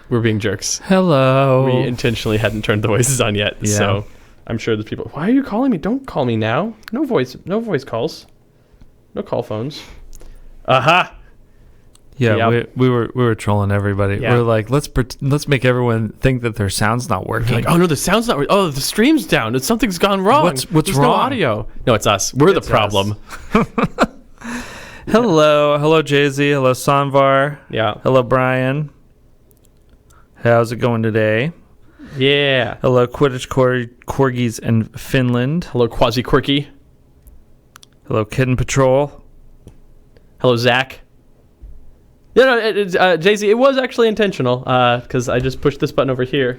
we're being jerks. Hello. We intentionally hadn't turned the voices on yet, so I'm sure there's people. Why are you calling me? Don't call me now. No voice calls. No call phones. Aha. Yeah, Yep. we were trolling everybody. Yeah. We're like, let's make everyone think that their sound's not working. Like, oh no, the sound's not. Oh, the stream's down. Something's gone wrong. What's There's wrong? No audio. No, it's us. We're It's the problem. Hello, Jay-Z. Hello, Sanvar. Yeah. Hello, Brian. How's it going today? Yeah. Hello, Quidditch Corgis in Finland. Hello, Quasi Quirky. Hello, Kitten Patrol. Hello, Zach. Yeah, no, Jay-Z, it was actually intentional because I just pushed this button over here.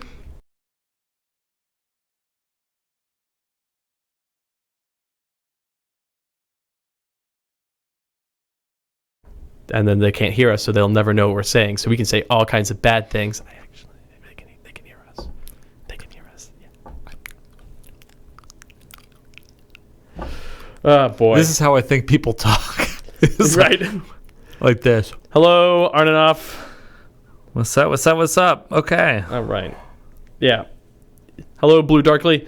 And then they can't hear us, so they'll never know what we're saying. So we can say all kinds of bad things. They can hear us. They can hear us. Yeah. Oh boy. This is how I think people talk. It's right. like this. Hello, Arnanoff. What's up? What's up? What's up? Okay. All right. Yeah. Hello, Blue Darky.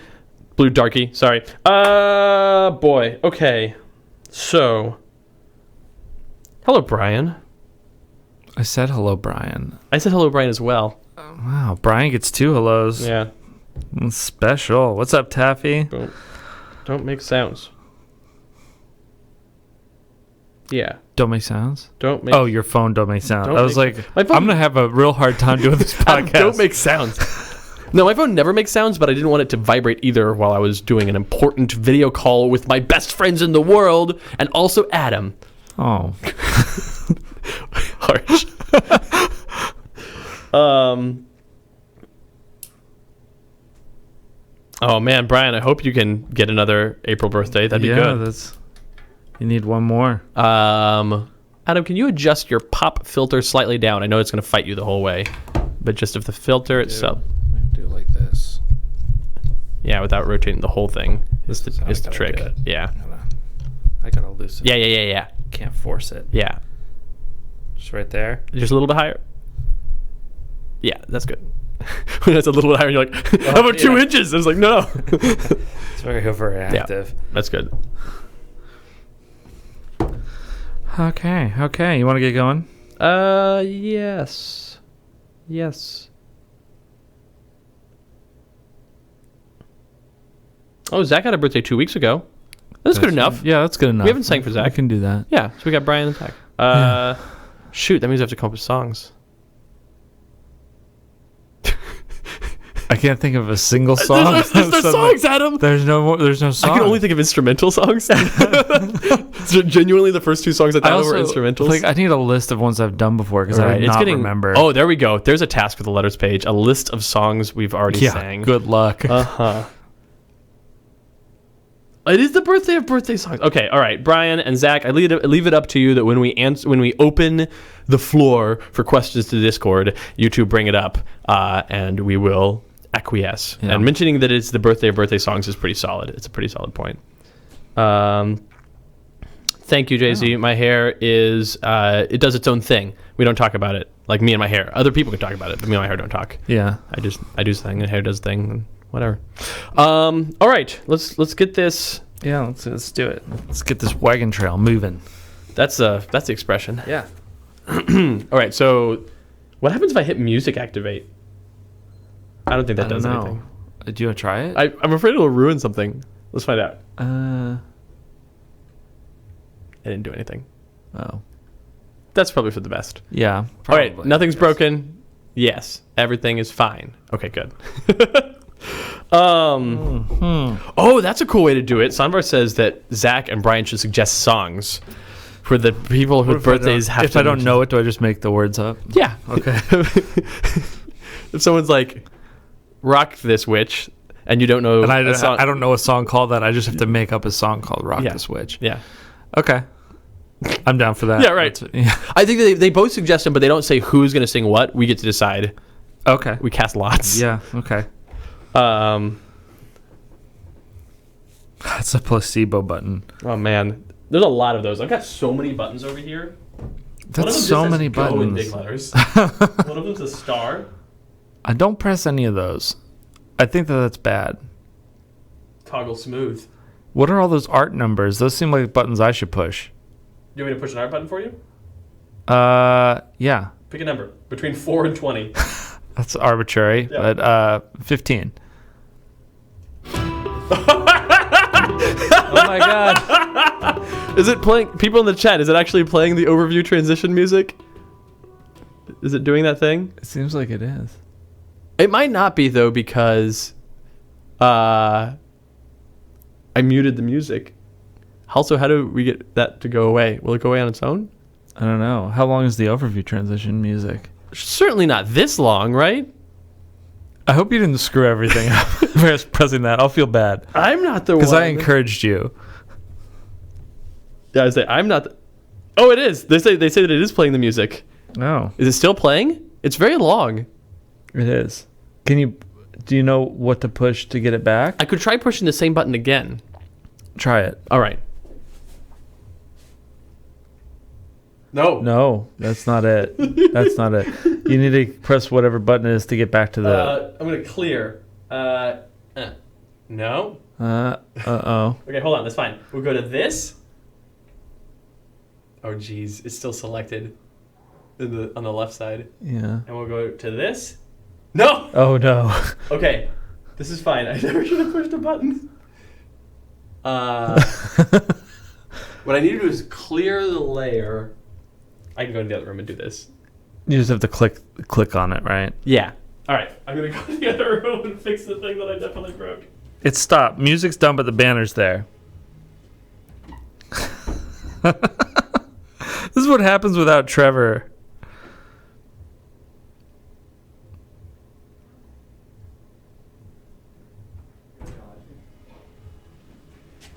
Sorry. Boy. Okay. So. Hello, Brian. I said hello, Brian. I said hello, Brian, as well. Wow, Brian gets 2 hellos. Yeah. That's special. What's up, Taffy? Don't make sounds. Yeah. Don't make sounds? Don't make. Oh, your phone don't make sounds. Don't I was make- like, My phone- I'm going to have a real hard time doing this podcast. Don't make sounds. No, my phone never makes sounds, but I didn't want it to vibrate either while I was doing an important video call with my best friends in the world and also Adam. Oh. Harsh. Oh man, Brian, I hope you can get another April birthday. That'd be good. You need one more. Adam, can you adjust your pop filter slightly down? I know it's going to fight you the whole way, but just if the filter itself. Do it like this. Yeah, without rotating the whole thing is the trick. Yeah. I got to loosen it. Yeah. Can't force it. Yeah. Just right there. Just a little bit higher. Yeah, that's good. When it's a little bit higher, you're like, how about 2 inches? I was like, no. It's very overactive. Yeah, that's good. Okay. You want to get going? Yes. Oh, Zach had a birthday 2 weeks ago. That's good enough. Yeah, that's good enough. We haven't sang for Zach. I can do that. Yeah, so we got Brian and Zach. Shoot, that means I have to come up with songs. I can't think of a single song. There's no songs, Adam. There's no song. I can only think of instrumental songs. So genuinely, the first 2 songs I thought were instrumentals. Like, I need a list of ones I've done before because I do not remember. Oh, there we go. There's a task for the letters page. A list of songs we've already sang. Good luck. It is the birthday of birthday songs. Okay, all right, Brian and Zach. I leave it up to you that when we open the floor for questions to Discord, you two bring it up, and we will acquiesce. Yeah. And mentioning that it's the birthday of birthday songs is pretty solid. It's a pretty solid point. Thank you, Jay-Z. Oh. My hair is it does its own thing. We don't talk about it like me and my hair. Other people can talk about it, but me and my hair don't talk. Yeah. I do something. The hair does thing. And whatever. All right, let's get this. Yeah, let's do it. Let's get this wagon trail moving. That's the expression. Yeah. All right, so what happens if I hit music activate? I don't think that does know. anything. Do you want to try it? I'm afraid it'll ruin something. Let's find out. I didn't do anything. Oh. That's probably for the best. Yeah. All right, nothing's broken. Yes, everything is fine. Okay, good. Oh, that's a cool way to do it. Sanvar says that Zach and Brian should suggest songs for the people whose birthdays have to. If I don't know it, do I just make the words up? Yeah. Okay. If someone's like, "Rock This Witch," and you don't know, and I don't know a song called that. I just have to make up a song called "Rock This Witch." Yeah. Okay. I'm down for that. Yeah, right. I think they both suggest them, but they don't say who's going to sing what. We get to decide. Okay. We cast lots. Yeah. Okay. That's a placebo button. Oh man, there's a lot of those. I've got so many buttons over here. That's so many buttons. In big letters. One of them's a star. I don't press any of those. I think that's bad. Toggle smooth. What are all those art numbers? Those seem like buttons I should push. You want me to push an art button for you? Yeah. Pick a number between 4 and 20. That's arbitrary, Yeah. but 15. Oh my god. Is it playing? People in the chat, is it actually playing the overview transition music? Is it doing that thing? It seems like it is. It might not be though, because I muted the music. Also, how do we get that to go away? Will it go away on its own? I don't know. How long is the overview transition music? Certainly not this long, right? I hope you didn't screw everything up by pressing that. I'll feel bad. I'm not the one. Because I encouraged you. Yeah, I say I'm not. Oh, it is. They say that it is playing the music. No, Is it still playing? It's very long. it is. Do you know what to push to get it back? I could try pushing the same button again. Try it. All right. No. No, that's not it. That's not it. You need to press whatever button it is to get back to the... I'm gonna clear. No. Uh-oh. Okay, hold on. That's fine. We'll go to this. Oh, geez, it's still selected on the left side, Yeah. and we'll go to this. No. Oh, no. Okay, this is fine. I never should have pushed a button. What I need to do is clear the layer. I can go in the other room and do this. You just have to click on it, right? Yeah. All right. I'm gonna go in the other room and fix the thing that I definitely broke. It stopped. Music's done, but the banner's there. This is what happens without Trevor.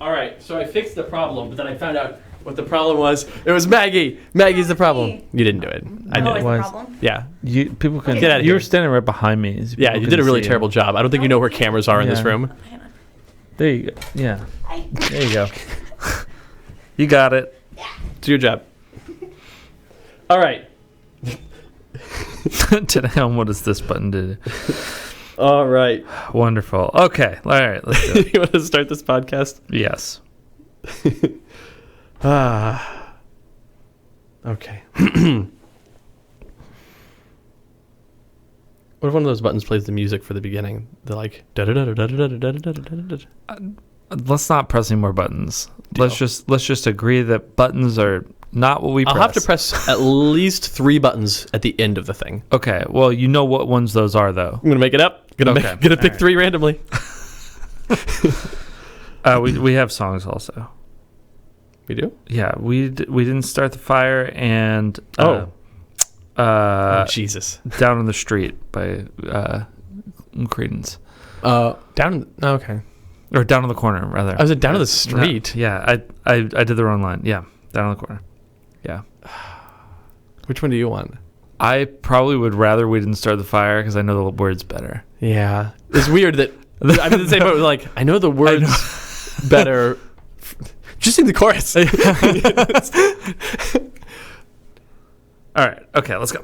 All right. So I fixed the problem, but then I found out what the problem was. It was Maggie. Maggie's the problem. You didn't do it. I Oh, did is it. the was- problem? Yeah. People can... Okay. Get out of You here. were standing right behind me. so Yeah. people You did a couldn't really see terrible job. I don't think you know where cameras are in this Yeah. room. Hang on. There you go. Yeah. Hi. There you go. You got it. It's your job. All right. Today on What Does This Button Do? All right. Wonderful. Okay. All right. Let's do it. You want to start this podcast? Yes. Okay. What if one of those buttons plays the music for the beginning? They're like da da da da da da da da da da. Let's not press any more buttons. Let's just agree that buttons are not what we press. I'll have to press at least 3 buttons at the end of the thing. Okay. Well, you know what ones those are, though. I'm gonna make it up. Gonna Okay. pick All 3 randomly. We have songs also. We do? Yeah, we didn't start the fire and Oh, Jesus. Down on the Street by Creedence, Down. Okay. or Down on the Corner rather. I was down to the street. No, yeah, I did the wrong line. Yeah, Down on the Corner. Yeah, Which one do you want? I probably would rather we didn't start the fire because I know the words better. Yeah. It's weird that I'm in the same boat. Like I know the words better. Just sing the chorus. All right. Okay, let's go.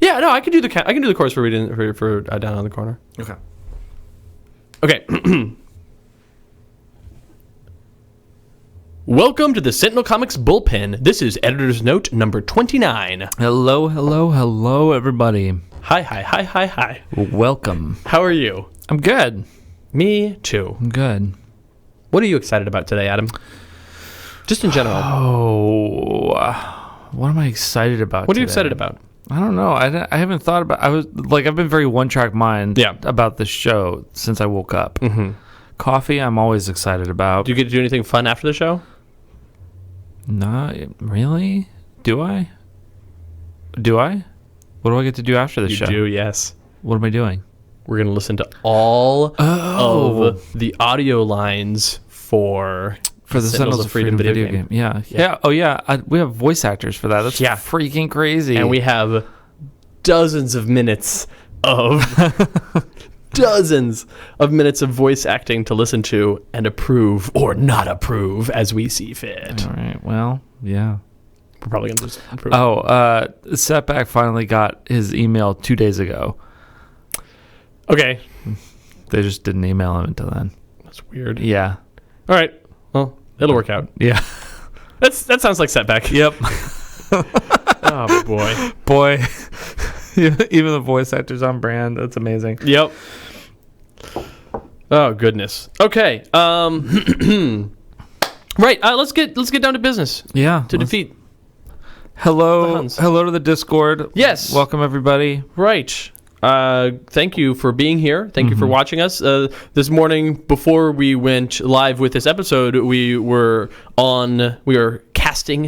Yeah, no, I can do the chorus for Down on the Corner. Okay. Okay. Welcome to the Sentinel Comics Bullpen. This is editor's note number 29. Hello, everybody. Hi. Welcome. How are you? I'm good. Me too. I'm good. What are you excited about today, Adam? Just in general. Oh, what am I excited about? What are you today? excited about? I don't know. I haven't thought about. I've been very one-track mind. Yeah. About this show since I woke up. Mm-hmm. Coffee, I'm always excited about. Do you get to do anything fun after the show? Not really. Do I? What do I get to do after the show? You do, yes. What am I doing? We're going to listen to all of the audio lines for the Sentinels of Freedom video game. Yeah. Oh, yeah. We have voice actors for that. That's freaking crazy. And we have dozens of minutes of voice acting to listen to and approve or not approve as we see fit. All right. Well, yeah. we're probably going to just improve it. Oh, Setback finally got his email 2 days ago. Okay. They just didn't email him until then. That's weird. Yeah. All right. Well, it'll work out. Yeah. That sounds like Setback. Yep. Oh, boy. Boy. Even the voice actor's on brand. That's amazing. Yep. Oh, goodness. Okay. Right. Let's get down to business. Yeah. To defeat. Hello. Hans. Hello to the Discord. Yes. Welcome, everybody. Right. Thank you for being here. Thank you for watching us. This morning, before we went live with this episode, we were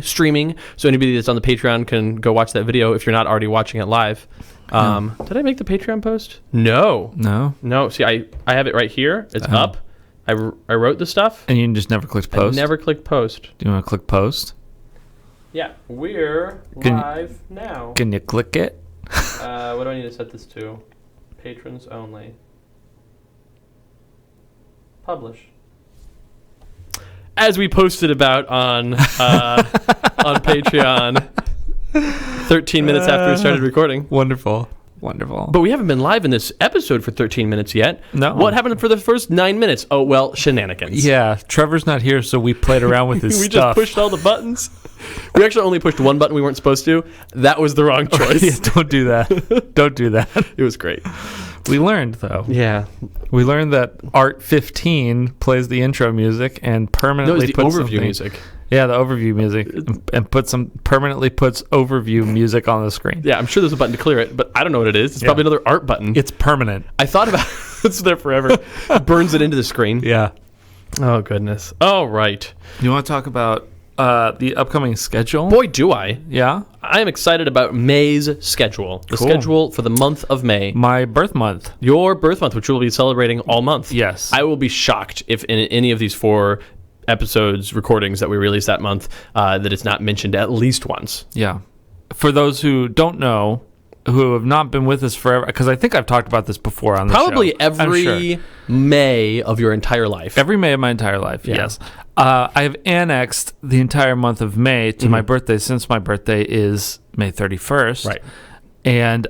streaming. So anybody that's on the Patreon can go watch that video if you're not already watching it live. Did I make the Patreon post? No. See, I have it right here. It's up. I wrote the stuff. And you just never clicked post? I never clicked post. Do you want to click post? Yeah, we're live now. Can you click it? What do I need to set this to? Patrons only. Publish. As we posted about on Patreon 13 minutes after we started recording. Wonderful. But we haven't been live in this episode for 13 minutes yet. No. What happened for the first 9 minutes? Oh, well, shenanigans. Yeah, Trevor's not here, so we played around with his we stuff. just pushed all the buttons. We actually only pushed one button we weren't supposed to. That was the wrong choice. Yeah, don't do that. Don't do that. It was great. We learned, though. Yeah. We learned that Art 15 plays the intro music and permanently puts puts overview music. Yeah, the overview music, and permanently puts overview music on the screen. Yeah, I'm sure there's a button to clear it, but I don't know what it is. It's probably another art button. It's permanent. I thought about it's there forever. It burns it into the screen. Yeah. Oh, goodness. All right. You want to talk about the upcoming schedule? Boy, do I. Yeah? I am excited about May's schedule. The Cool. schedule for the month of May. My birth month. Your birth month, which we'll be celebrating all month. Yes. I will be shocked if in any of these 4 episodes, recordings that we release that month, that it's not mentioned at least once. Yeah. For those who don't know, who have not been with us forever, because I think I've talked about this before on the show. Probably every May of your entire life. Every May of my entire life, yes. I have annexed the entire month of May to my birthday, since my birthday is May 31st. Right. And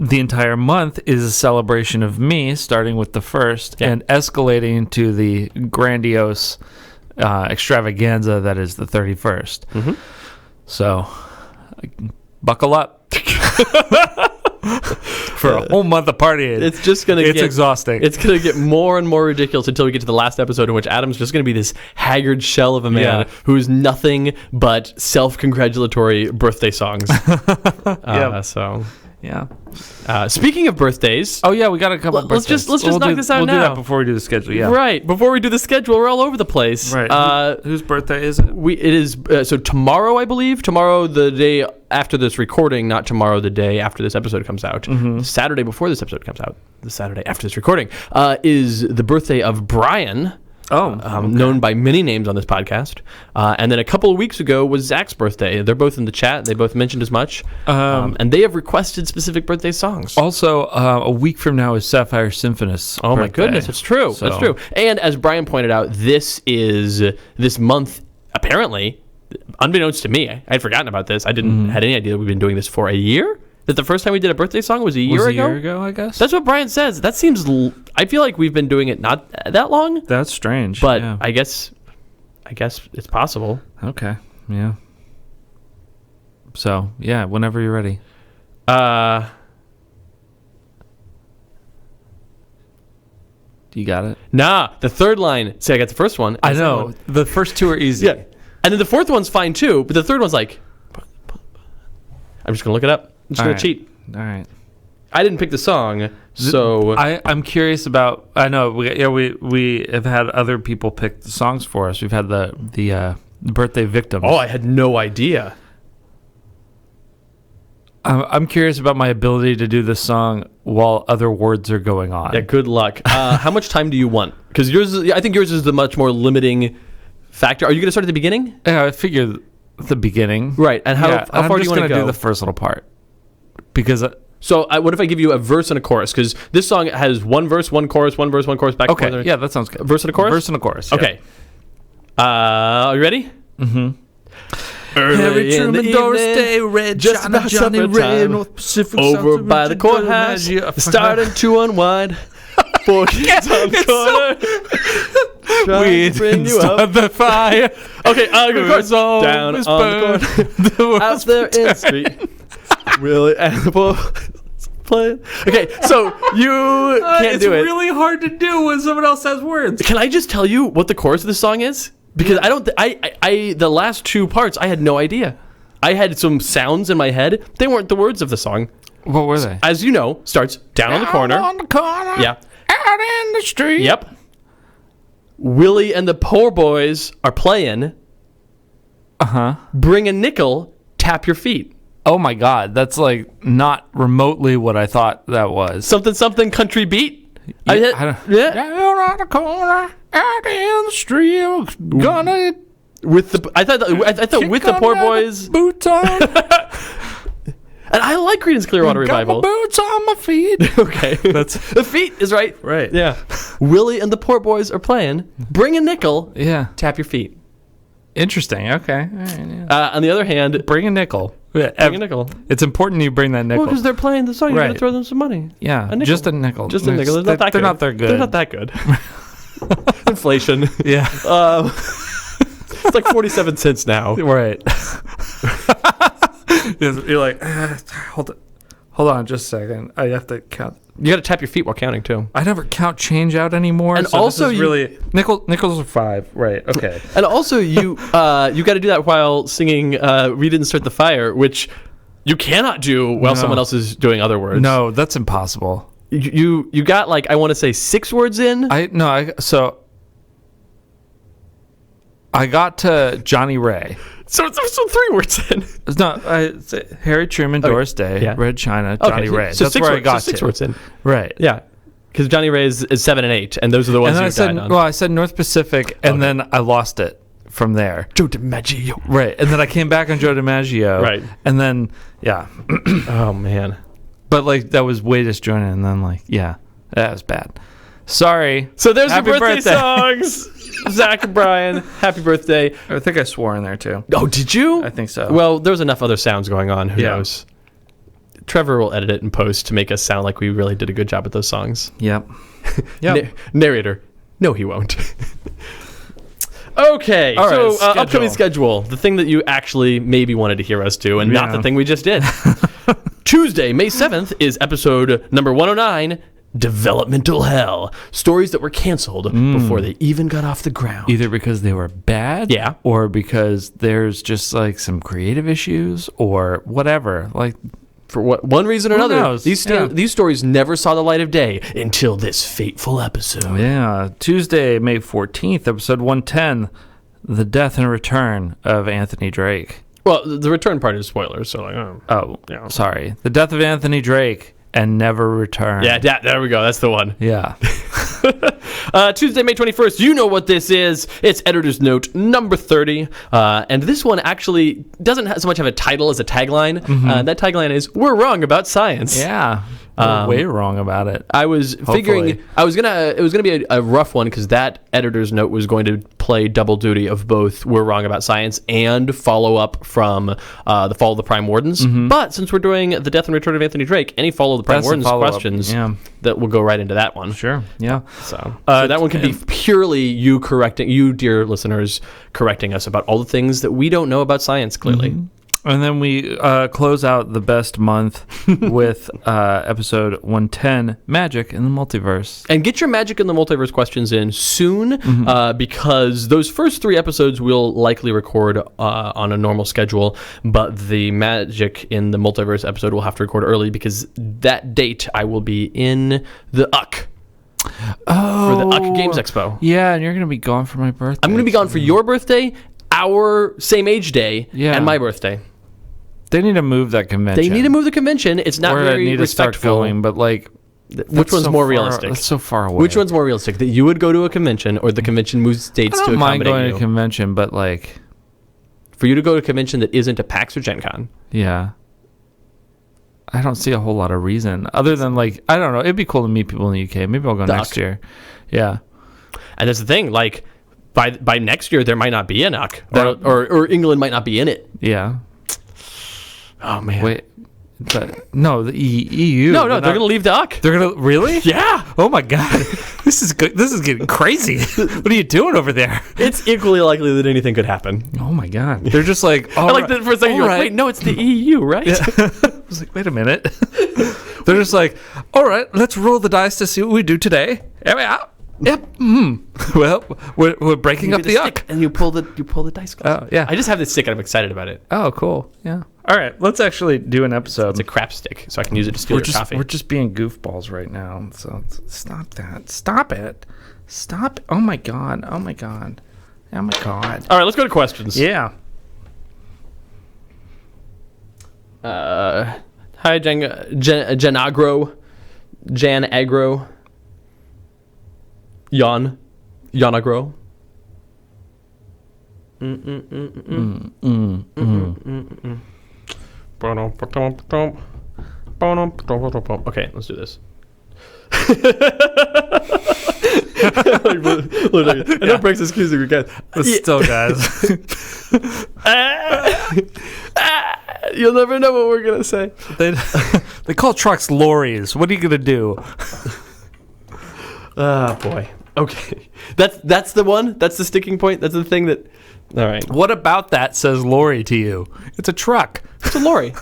the entire month is a celebration of me, starting with the 1st and escalating to the grandiose extravaganza that is the 31st. So, buckle up for a whole month of partying. It's just going to It's exhausting. It's going to get more and more ridiculous until we get to the last episode, in which Adam's just going to be this haggard shell of a man who's nothing but self-congratulatory birthday songs. So... Yeah. Speaking of birthdays, Oh yeah, we got a couple. of let's birthdays. just knock this out We'll do now. that before we do the schedule. Yeah. right before we do the schedule, we're all over the place. Right. Whose birthday is it? It is so tomorrow, I believe. Tomorrow, the day after this recording, not tomorrow, the day after this episode comes out. Saturday before this episode comes out, the Saturday after this recording, is the birthday of Brian. Known by many names on this podcast. And then a couple of weeks ago was Zach's birthday. They're both in the chat. They both mentioned as much. And they have requested specific birthday songs. Also, a week from now is Sapphire Symphonist's Oh, my birthday. goodness. It's true. So- That's true. And as Brian pointed out, this month, apparently, unbeknownst to me, I had forgotten about this. I didn't had any idea that we've been doing this for a year. That the first time we did a birthday song was a year ago? I guess. That's what Brian says. That seems... I feel like we've been doing it not that long, That's strange. but yeah. I guess it's possible. Okay. Yeah. So yeah, whenever you're ready. You got it. Nah, the third line. See, I got the first one. I know. The first 2 are easy. Yeah. And then the fourth one's fine too, but the third one's like... I'm just going to look it up. I'm just going to cheat. All right. I didn't pick the song, so... I'm curious about. I know we have had other people pick the songs for us. We've had the birthday victims. Oh, I had no idea. I'm curious about my ability to do this song while other words are going on. Yeah, good luck. How much time do you want? Because I think yours is the much more limiting factor. Are you going to start at the beginning? Yeah, I figured the beginning. Right. And how far do you want to go? do the first little part because. So what if I give you a verse and a chorus? Because this song has one verse, one chorus, one verse, one chorus, back and Okay, forth. yeah, that sounds good. Verse and a chorus? Verse and a chorus. Yeah. Okay. Are you ready? Mm-hmm. Early Harry in the Truman, Doris evening, Day, Red just China, about Johnny supper Ray, time, North Pacific, over South by the Pacific, courthouse, Magia. starting to unwind. Four kids on the corner. Trying to bring you up. the fire. Okay, good Who's chord. Down always on burned. the corner. Out there in the street. Really? And the ball playing. Okay, so you can't do it. It's really hard to do when someone else has words. Can I just tell you what the chorus of this song is? Because I don't. I the last two parts I had no idea. I had some sounds in my head. They weren't the words of the song. What were they? As you know, starts down on the corner. On the corner. Yeah. Out in the street. Yep. Willie and the poor boys are playing. Bring a nickel, tap your feet. Oh my God, that's like not remotely what I thought that was. Something country beat. Yeah, Yeah. Down on the corner, out in the street, gonna With the I thought with the poor boys. boots on. And I like Creedence Clearwater Got my Revival. boots on my feet. Okay, That's the feet is right. right. Yeah. Willie and the poor boys are playing. Bring a nickel, Yeah. tap your feet. Interesting. Okay. All right, yeah. On the other hand, Bring a nickel. bring a nickel. It's important you bring that nickel. Well, because they're playing the song, you gotta Right. throw them some money. yeah, nickel. just a nickel. Just a nickel. They're not that They're good. not that good. They're not that good. Inflation. Yeah. It's like 47 cents now. Right. You're like, hold on just a second. I have to count. You gotta tap your feet while counting too. I never count change out anymore. And so also this is you- really nickels are 5. Right. Okay. And also, you got to do that while singing "We Didn't Start the Fire," which you cannot do while No. someone else is doing other words. No, that's impossible. you got like I want to say 6 words in. I got to Johnny Ray. So 3 words in. No, Harry Truman, Doris Day, yeah. Red China, Johnny Ray. So That's 6 where words, I got so 6 to. words in. Right. Yeah, because Johnny Ray is 7 and 8, and those are the ones And then you I said, died on. well, I said North Pacific, and then I lost it from there. Joe DiMaggio. Right. And then I came back on Joe DiMaggio. Right. And then, yeah. Oh man. But, like, that was way disjointed, and then, like, yeah, that was bad. Sorry. So there's Happy your birthday birthday. songs. Zach and Brian, happy birthday. I think I swore in there, too. Oh, did you? I think so. Well, there's enough other sounds going on. Who Yeah. knows? Trevor will edit it in post to make us sound like we really did a good job at those songs. Yep. Yep. Narrator, no, he won't. Okay, All right, so upcoming schedule, the thing that you actually maybe wanted to hear us do, and not Yeah. the thing we just did. Tuesday, May 7th, is episode number 109, Developmental Hell. Stories that were canceled before they even got off the ground. Either because they were bad, Yeah. or because there's just, like, some creative issues, or whatever. Like, For one reason or another, knows? these stories never saw the light of day until this fateful episode. yeah. Tuesday, May 14th, episode 110, The Death and Return of Anthony Drake. Well, the return part is spoilers, so like, oh. Oh, Yeah. sorry. The Death of Anthony Drake and Never Return. Yeah, there we go. That's the one. Yeah. Tuesday, May 21st. You know what this is. It's Editor's Note number 30. And this one actually doesn't so much have a title as a tagline. That tagline is, "We're wrong about science." Yeah. We're way wrong about it. I was figuring it was gonna be a rough one because that editor's note was going to play double duty of both "We're Wrong About Science" and follow up from the Fall of the Prime Wardens. But since we're doing the Death and Return of Anthony Drake, any Fall of the Prime That's the Wardens follow-up. questions Yeah. that will go right into that one. Sure. Yeah. So that one can be purely you correcting you, dear listeners, correcting us about all the things that we don't know about science. Clearly. And then we close out the best month with episode 110, Magic in the Multiverse. And get your Magic in the Multiverse questions in soon because those first 3 episodes we'll likely record on a normal schedule, but the Magic in the Multiverse episode we'll have to record early because that date I will be in the UCK for the UCK Games Expo. Yeah, and you're going to be gone for my birthday. I'm going to be gone for your birthday, our same age day, Yeah. and my birthday. They need to move that convention. They need to move the convention. It's not or very need to start respectful. going, but like, Which one's more realistic? That's so far away. Which one's more realistic? That you would go to a convention or the convention moves dates I to don't mind accommodate going you? to a convention, but like, For you to go to a convention that isn't a PAX or Gen Con. yeah. I don't see a whole lot of reason other than like, I don't know. It'd be cool to meet people in the UK. Maybe I'll go next year. Yeah. And that's the thing, like, by next year there might not be a NUC, or England might not be in it. Yeah. Oh man. Wait. No, the EU. No, they're gonna leave the UC. They're gonna really? Yeah. Oh my god, this is good. This is getting crazy. What are you doing over there? It's equally likely that anything could happen. Oh my god, they're just like. I like that for a second. You're like, wait, no, it's the EU, right? Yeah. I was like, wait a minute. They're just like, all right, let's roll the dice to see what we do today. Here we are. Yep. Well, we're breaking up the UC. And you pull the dice cloth. Oh yeah. I just have this stick and I'm excited about it. Oh cool. Yeah. All right, let's actually do an episode. It's a crap stick, so I can use it to steal your coffee. We're just being goofballs right now. So stop that. Stop it. Stop. Oh my god. Oh my god. Oh my god. All right, let's go to questions. Yeah. Hi, Janagro. Yanagro. Okay, let's do this. I know Breck's excusing me, guys. But still, guys. You'll never know what we're gonna say. They call trucks lorries. What are you gonna do? Oh boy. Okay. That's the one? That's the sticking point? That's the thing that... All right. What about that says lorry to you? It's a truck. It's a lorry.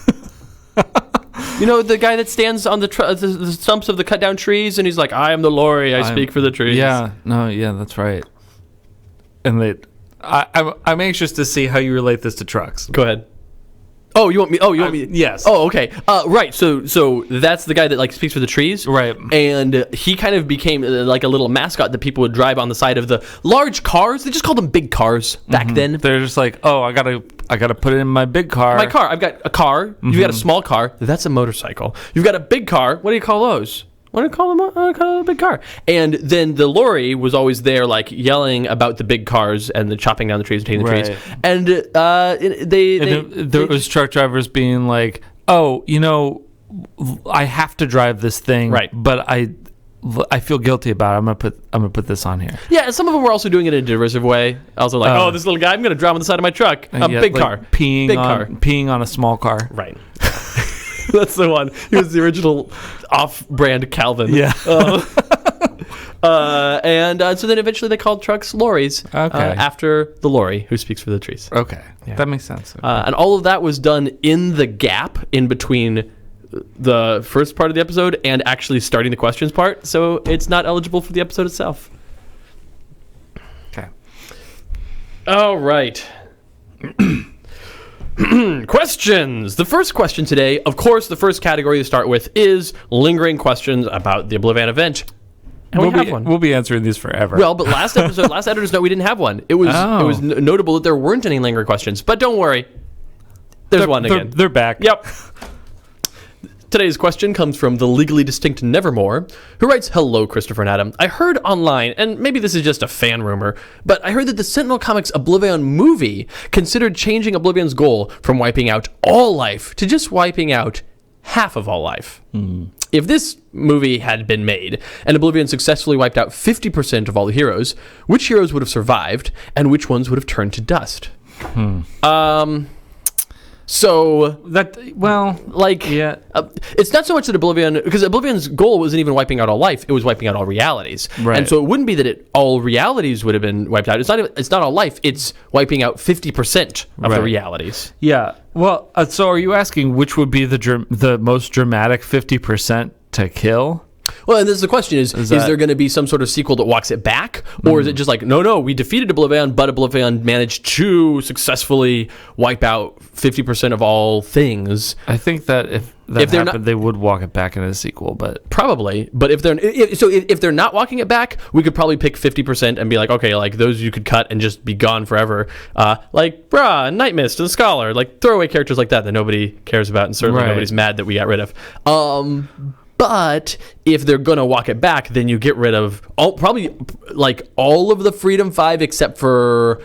You know, the guy that stands on the stumps of the cut down trees and he's like, I am the lorry, I speak for the trees. Yeah. No, yeah, that's right. And I'm anxious to see how you relate this to trucks. Go ahead. Oh, you want me? Yes. Oh, okay. Right. So that's the guy that like speaks for the trees, right? And he kind of became like a little mascot that people would drive on the side of the large cars. They just called them big cars back then. They're just like, oh, I gotta put it in my big car. My car. I've got a car. You've got a small car. That's a motorcycle. You've got a big car. What do you call those? What do you call them? Call it a big car. And then the lorry was always there, like yelling about the big cars and the chopping down the trees and taking the trees. And there was truck drivers being like, "Oh, you know, I have to drive this thing, right? But I feel guilty about it. I'm gonna put this on here." Yeah, and some of them were also doing it in a derisive way. Also like, "Oh, this little guy, I'm gonna drive on the side of my truck, a big car, peeing on a small car." Right. That's the one. He was the original off-brand Calvin. Yeah. And so then eventually they called trucks lorries after the lorry who speaks for the trees. Okay. Yeah. That makes sense. Okay. And all of that was done in the gap in between the first part of the episode and actually starting the questions part. So it's not eligible for the episode itself. Okay. All right. Questions. The first question today, of course, the first category to start with is lingering questions about the Oblivion event. And we have one. We'll be answering these forever. Well, but last editor's note, we didn't have one. It was notable that there weren't any lingering questions. But don't worry, there's one again. They're back. Yep. Today's question comes from the legally distinct Nevermore, who writes, "Hello, Christopher and Adam. I heard online, and maybe this is just a fan rumor, but I heard that the Sentinel Comics Oblivion movie considered changing Oblivion's goal from wiping out all life to just wiping out half of all life. If this movie had been made and Oblivion successfully wiped out 50% of all the heroes, which heroes would have survived and which ones would have turned to dust?" So that it's not so much that Oblivion, because Oblivion's goal wasn't even wiping out all life; it was wiping out all realities. Right. And so it wouldn't be that all realities would have been wiped out. It's not all life; it's wiping out 50% of the realities. Yeah. Well, so are you asking which would be the most dramatic 50% to kill? Well, and this is the question: is there going to be some sort of sequel that walks it back, or is it just like, no, we defeated Oblivion, but Oblivion managed to successfely wipe out 50% of all things? I think that if that happened, they would walk it back in a sequel, but probably. But if they're not walking it back, we could probably pick 50% and be like, okay, like those you could cut and just be gone forever. Like Night Mist and the Scholar, like throwaway characters like that nobody cares about, and certainly nobody's mad that we got rid of. But if they're going to walk it back, then you get rid of probably all of the Freedom 5 except for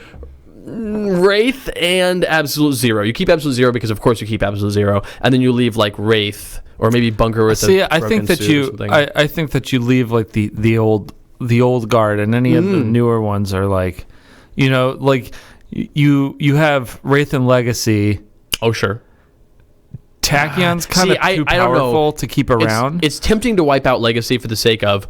Wraith and Absolute Zero. You keep Absolute Zero because, of course, you keep Absolute Zero. And then you leave, Wraith or maybe Bunker with I think that you leave, the old guard, and any of the newer ones are, You know, like you have Wraith and Legacy. Oh, sure. Tachyon's kind of See, too I don't know. powerful to keep around. It's tempting to wipe out Legacy for the sake of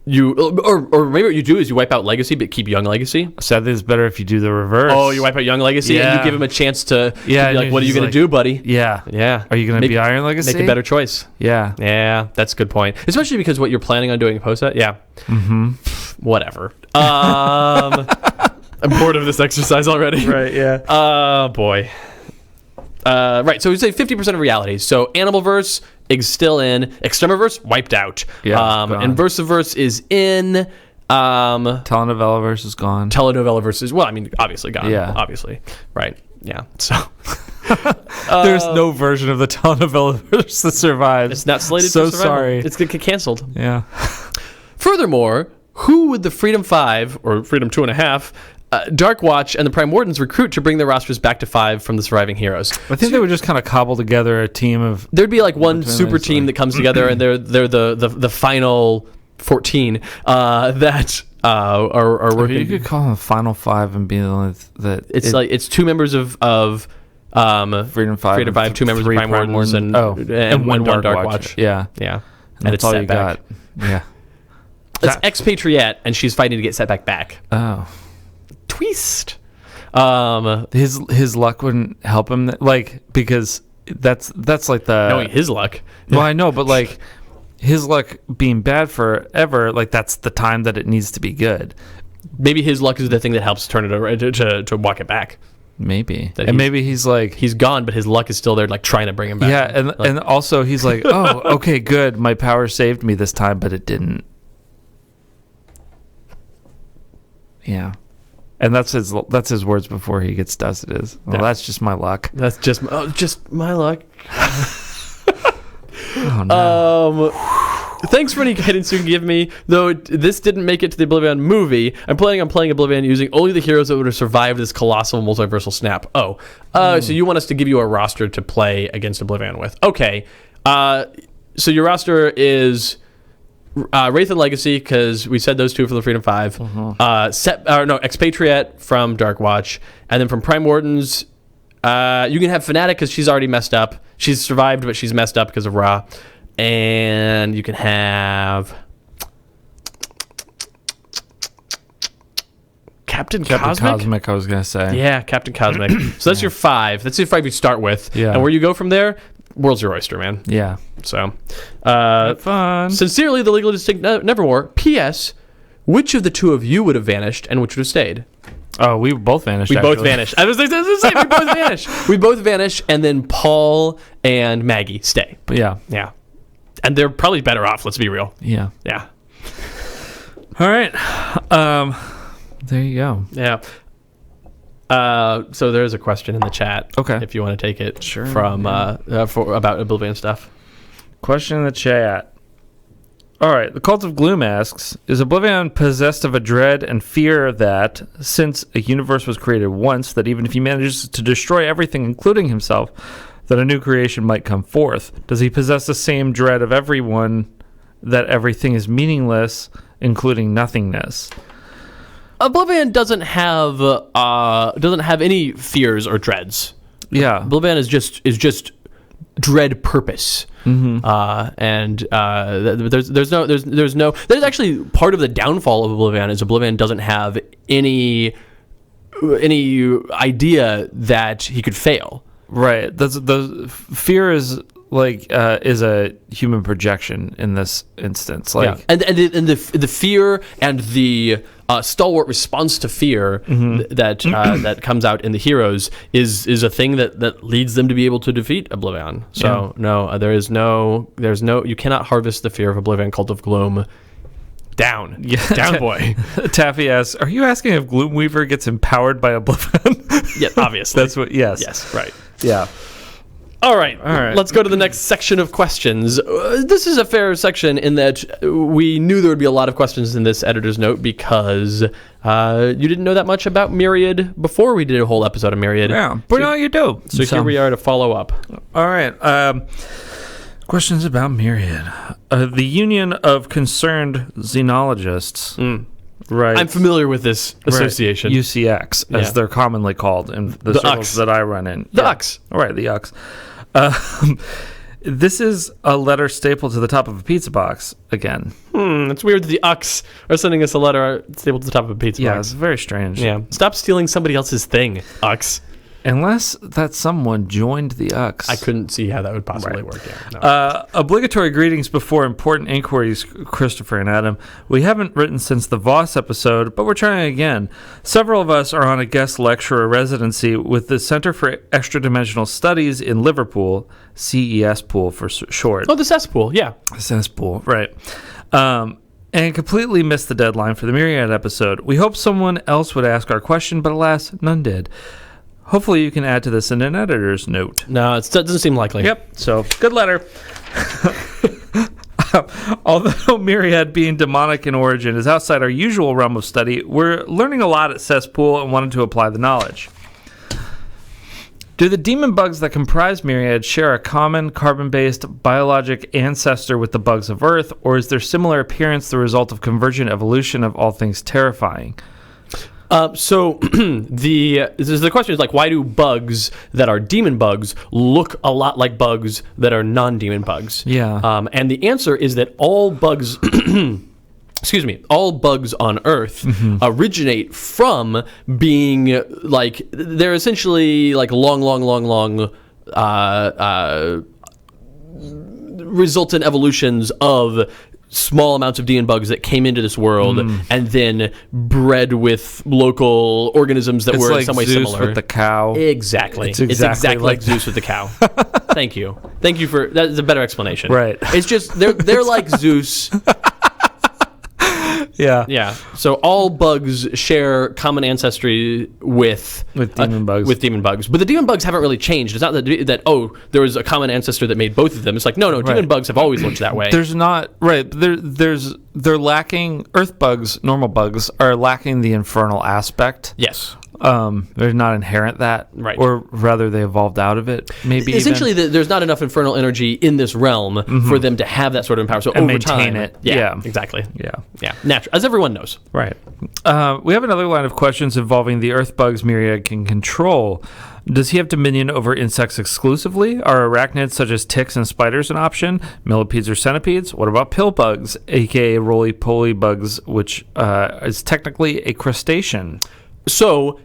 you, or maybe what you do is you wipe out Legacy but keep Young Legacy. Sadly, it's better if you do the reverse. Oh, you wipe out Young Legacy and Yeah. you give him a chance to be Yeah, like, what are you he's going like- to do, buddy? Yeah. Yeah. Are you going to be Iron Legacy? Make a better choice. Yeah. Yeah, that's a good point. Especially because what you're planning on doing post that. Yeah. Mm-hmm. Whatever. I'm bored of this exercise already. Right. Yeah. Oh, boy. Right, so we say 50% of reality. So Animalverse is still in. Extremiverse, wiped out. Yeah, gone. And Versiverse is in. Telenovellaverse is gone. Telenovellaverse is, well, I mean, obviously gone. Yeah. Obviously. Right. Yeah. So There's no version of the telenovellaverse that survives. it's not slated So for survival. sorry. It's going to get canceled. Yeah. Furthermore, who would the Freedom 5, or Freedom 2.5, Dark Watch and the Prime Wardens recruit to bring their rosters back to 5 from the surviving heroes? I think they would just kind of cobble together a team of. There'd be like one Between super those, team like- that comes together, and they're the final 14 that are You working. could call them Final Five and be like that. It's two members of Freedom Five, Freedom 5, two members of three Prime Wardens, and one Dark Watch. Yeah, Yeah, and and that's it's all set you back. got. Yeah. It's expatriate, and she's fighting to get set back. Oh, Twist. his luck wouldn't help him, like, because that's like the. Knowing his luck. Well, I know, but like his luck being bad forever, like that's the time that it needs to be good. Maybe his luck is the thing that helps turn it over to walk it back. Maybe, That and maybe he's like. He's gone, but his luck is still there, like trying to bring him back. Yeah, and also he's like, oh, okay, good. My power saved me this time, but it didn't. Yeah, and that's his words before he gets dusted. Is well, Yeah. that's just my luck. That's just my luck. Oh no. Thanks for any guidance you can give me. Though this didn't make it to the Oblivion movie, I'm planning on playing Oblivion using only the heroes that would have survived this colossal multiversal snap. So you want us to give you a roster to play against Oblivion with? Okay. So your roster is Wraith and Legacy, because we said those two for the Freedom 5. Expatriate from Dark Watch, and then from Prime Wardens, you can have Fnatic because she's already messed up. She's survived, but she's messed up because of Ra. And you can have Captain Cosmic? I was gonna say. Yeah, Captain Cosmic. So that's your 5. That's your 5 you start with. Yeah. And where you go from there, world's your oyster, man. Yeah. So, Fun. sincerely, the legally distinct Nevermore. P.S. Which of the two of you would have vanished and which would have stayed? Oh, we both vanished. We both actually. vanished. I was going to say, we both vanished. We both vanish, and then Paul and Maggie stay. But yeah. Yeah. And they're probably better off, let's be real. Yeah. Yeah. All right. There you go. Yeah. So there's a question in the chat. Okay. If you want to take it. Sure, From about Oblivion stuff. Question in the chat. All right. The Cult of Gloom asks, is Oblivion possessed of a dread and fear that, since a universe was created once, that even if he manages to destroy everything, including himself, that a new creation might come forth? Does he possess the same dread of everyone, that everything is meaningless, including nothingness? Oblivion doesn't have any fears or dreads. Yeah. Oblivion is just dread purpose. Mm-hmm. There's actually part of the downfall of Oblivion is Oblivion doesn't have any idea that he could fail. Right. The fear is like is a human projection in this instance. Like, Yeah. And the fear and the stalwart response to fear that comes out in the heroes is a thing that leads them to be able to defeat Oblivion. So there's no you cannot harvest the fear of Oblivion. Cult of Gloom. Down, down, boy. Taffy asks, "Are you asking if Gloomweaver gets empowered by Oblivion?" Yeah, obviously. That's what. Yes. Yes, right. Yeah. All right. right. Let's go to the next section of questions. This is a fair section in that we knew there would be a lot of questions in this editor's note because you didn't know that much about Myriad before we did a whole episode of Myriad. Yeah. But now you do. So here we are to follow up. All right. Questions about Myriad. The Union of Concerned Xenologists. Right. I'm familiar with this association. Right. UCX, as Yeah. they're commonly called in the circles UX. that I run in. The UX. All right, the UX. This is a letter stapled to the top of a pizza box again. It's weird that the Ux are sending us a letter stapled to the top of a pizza Yeah, box. it's very strange. Yeah. Stop stealing somebody else's thing, Ux. Unless that someone joined the UX. I couldn't see how that would possibly work. Yeah. No. Obligatory greetings before important inquiries, Christopher and Adam. We haven't written since the Voss episode, but we're trying again. Several of us are on a guest lecturer residency with the Center for Extra-Dimensional Studies in Liverpool, CES Pool for short. Oh, the cesspool. Yeah. Cesspool, right. And completely missed the deadline for the Myriad episode. We hoped someone else would ask our question, but alas, none did. Hopefully you can add to this in an editor's note. No, it doesn't seem likely. Yep, so good letter. Although Myriad being demonic in origin is outside our usual realm of study, we're learning a lot at Cesspool and wanted to apply the knowledge. Do the demon bugs that comprise Myriad share a common carbon-based biologic ancestor with the bugs of Earth, or is their similar appearance the result of convergent evolution of all things terrifying? So the question is like, why do bugs that are demon bugs look a lot like bugs that are non-demon bugs? Yeah. And the answer is that all bugs, excuse me, all bugs on Earth originate from being like, they're essentially like long resultant evolutions of small amounts of demon bugs that came into this world and then bred with local organisms that It's were like in some way Zeus similar. with the cow. Exactly. It's It's exactly exactly like like Zeus with the cow. Thank you for that's a better explanation. Right. It's just they're like Zeus. Yeah. Yeah. So all bugs share common ancestry with demon bugs. With demon bugs, but the demon bugs haven't really changed. It's not that there was a common ancestor that made both of them. It's like no, demon bugs have always looked that way. There's not right. They're lacking. Earth bugs, normal bugs, are lacking the infernal aspect. Yes. They're not inherent that, Right. Or rather, they evolved out of it. Maybe essentially, there's not enough infernal energy in this realm for them to have that sort of power. So And over maintain time, it. Yeah, Yeah. exactly. Yeah. Natural, as everyone knows. Right. We have another line of questions involving the Earth bugs Myriad can control. Does he have dominion over insects exclusively? Are arachnids such as ticks and spiders an option? Millipedes or centipedes? What about pill bugs, aka roly-poly bugs, which is technically a crustacean? So,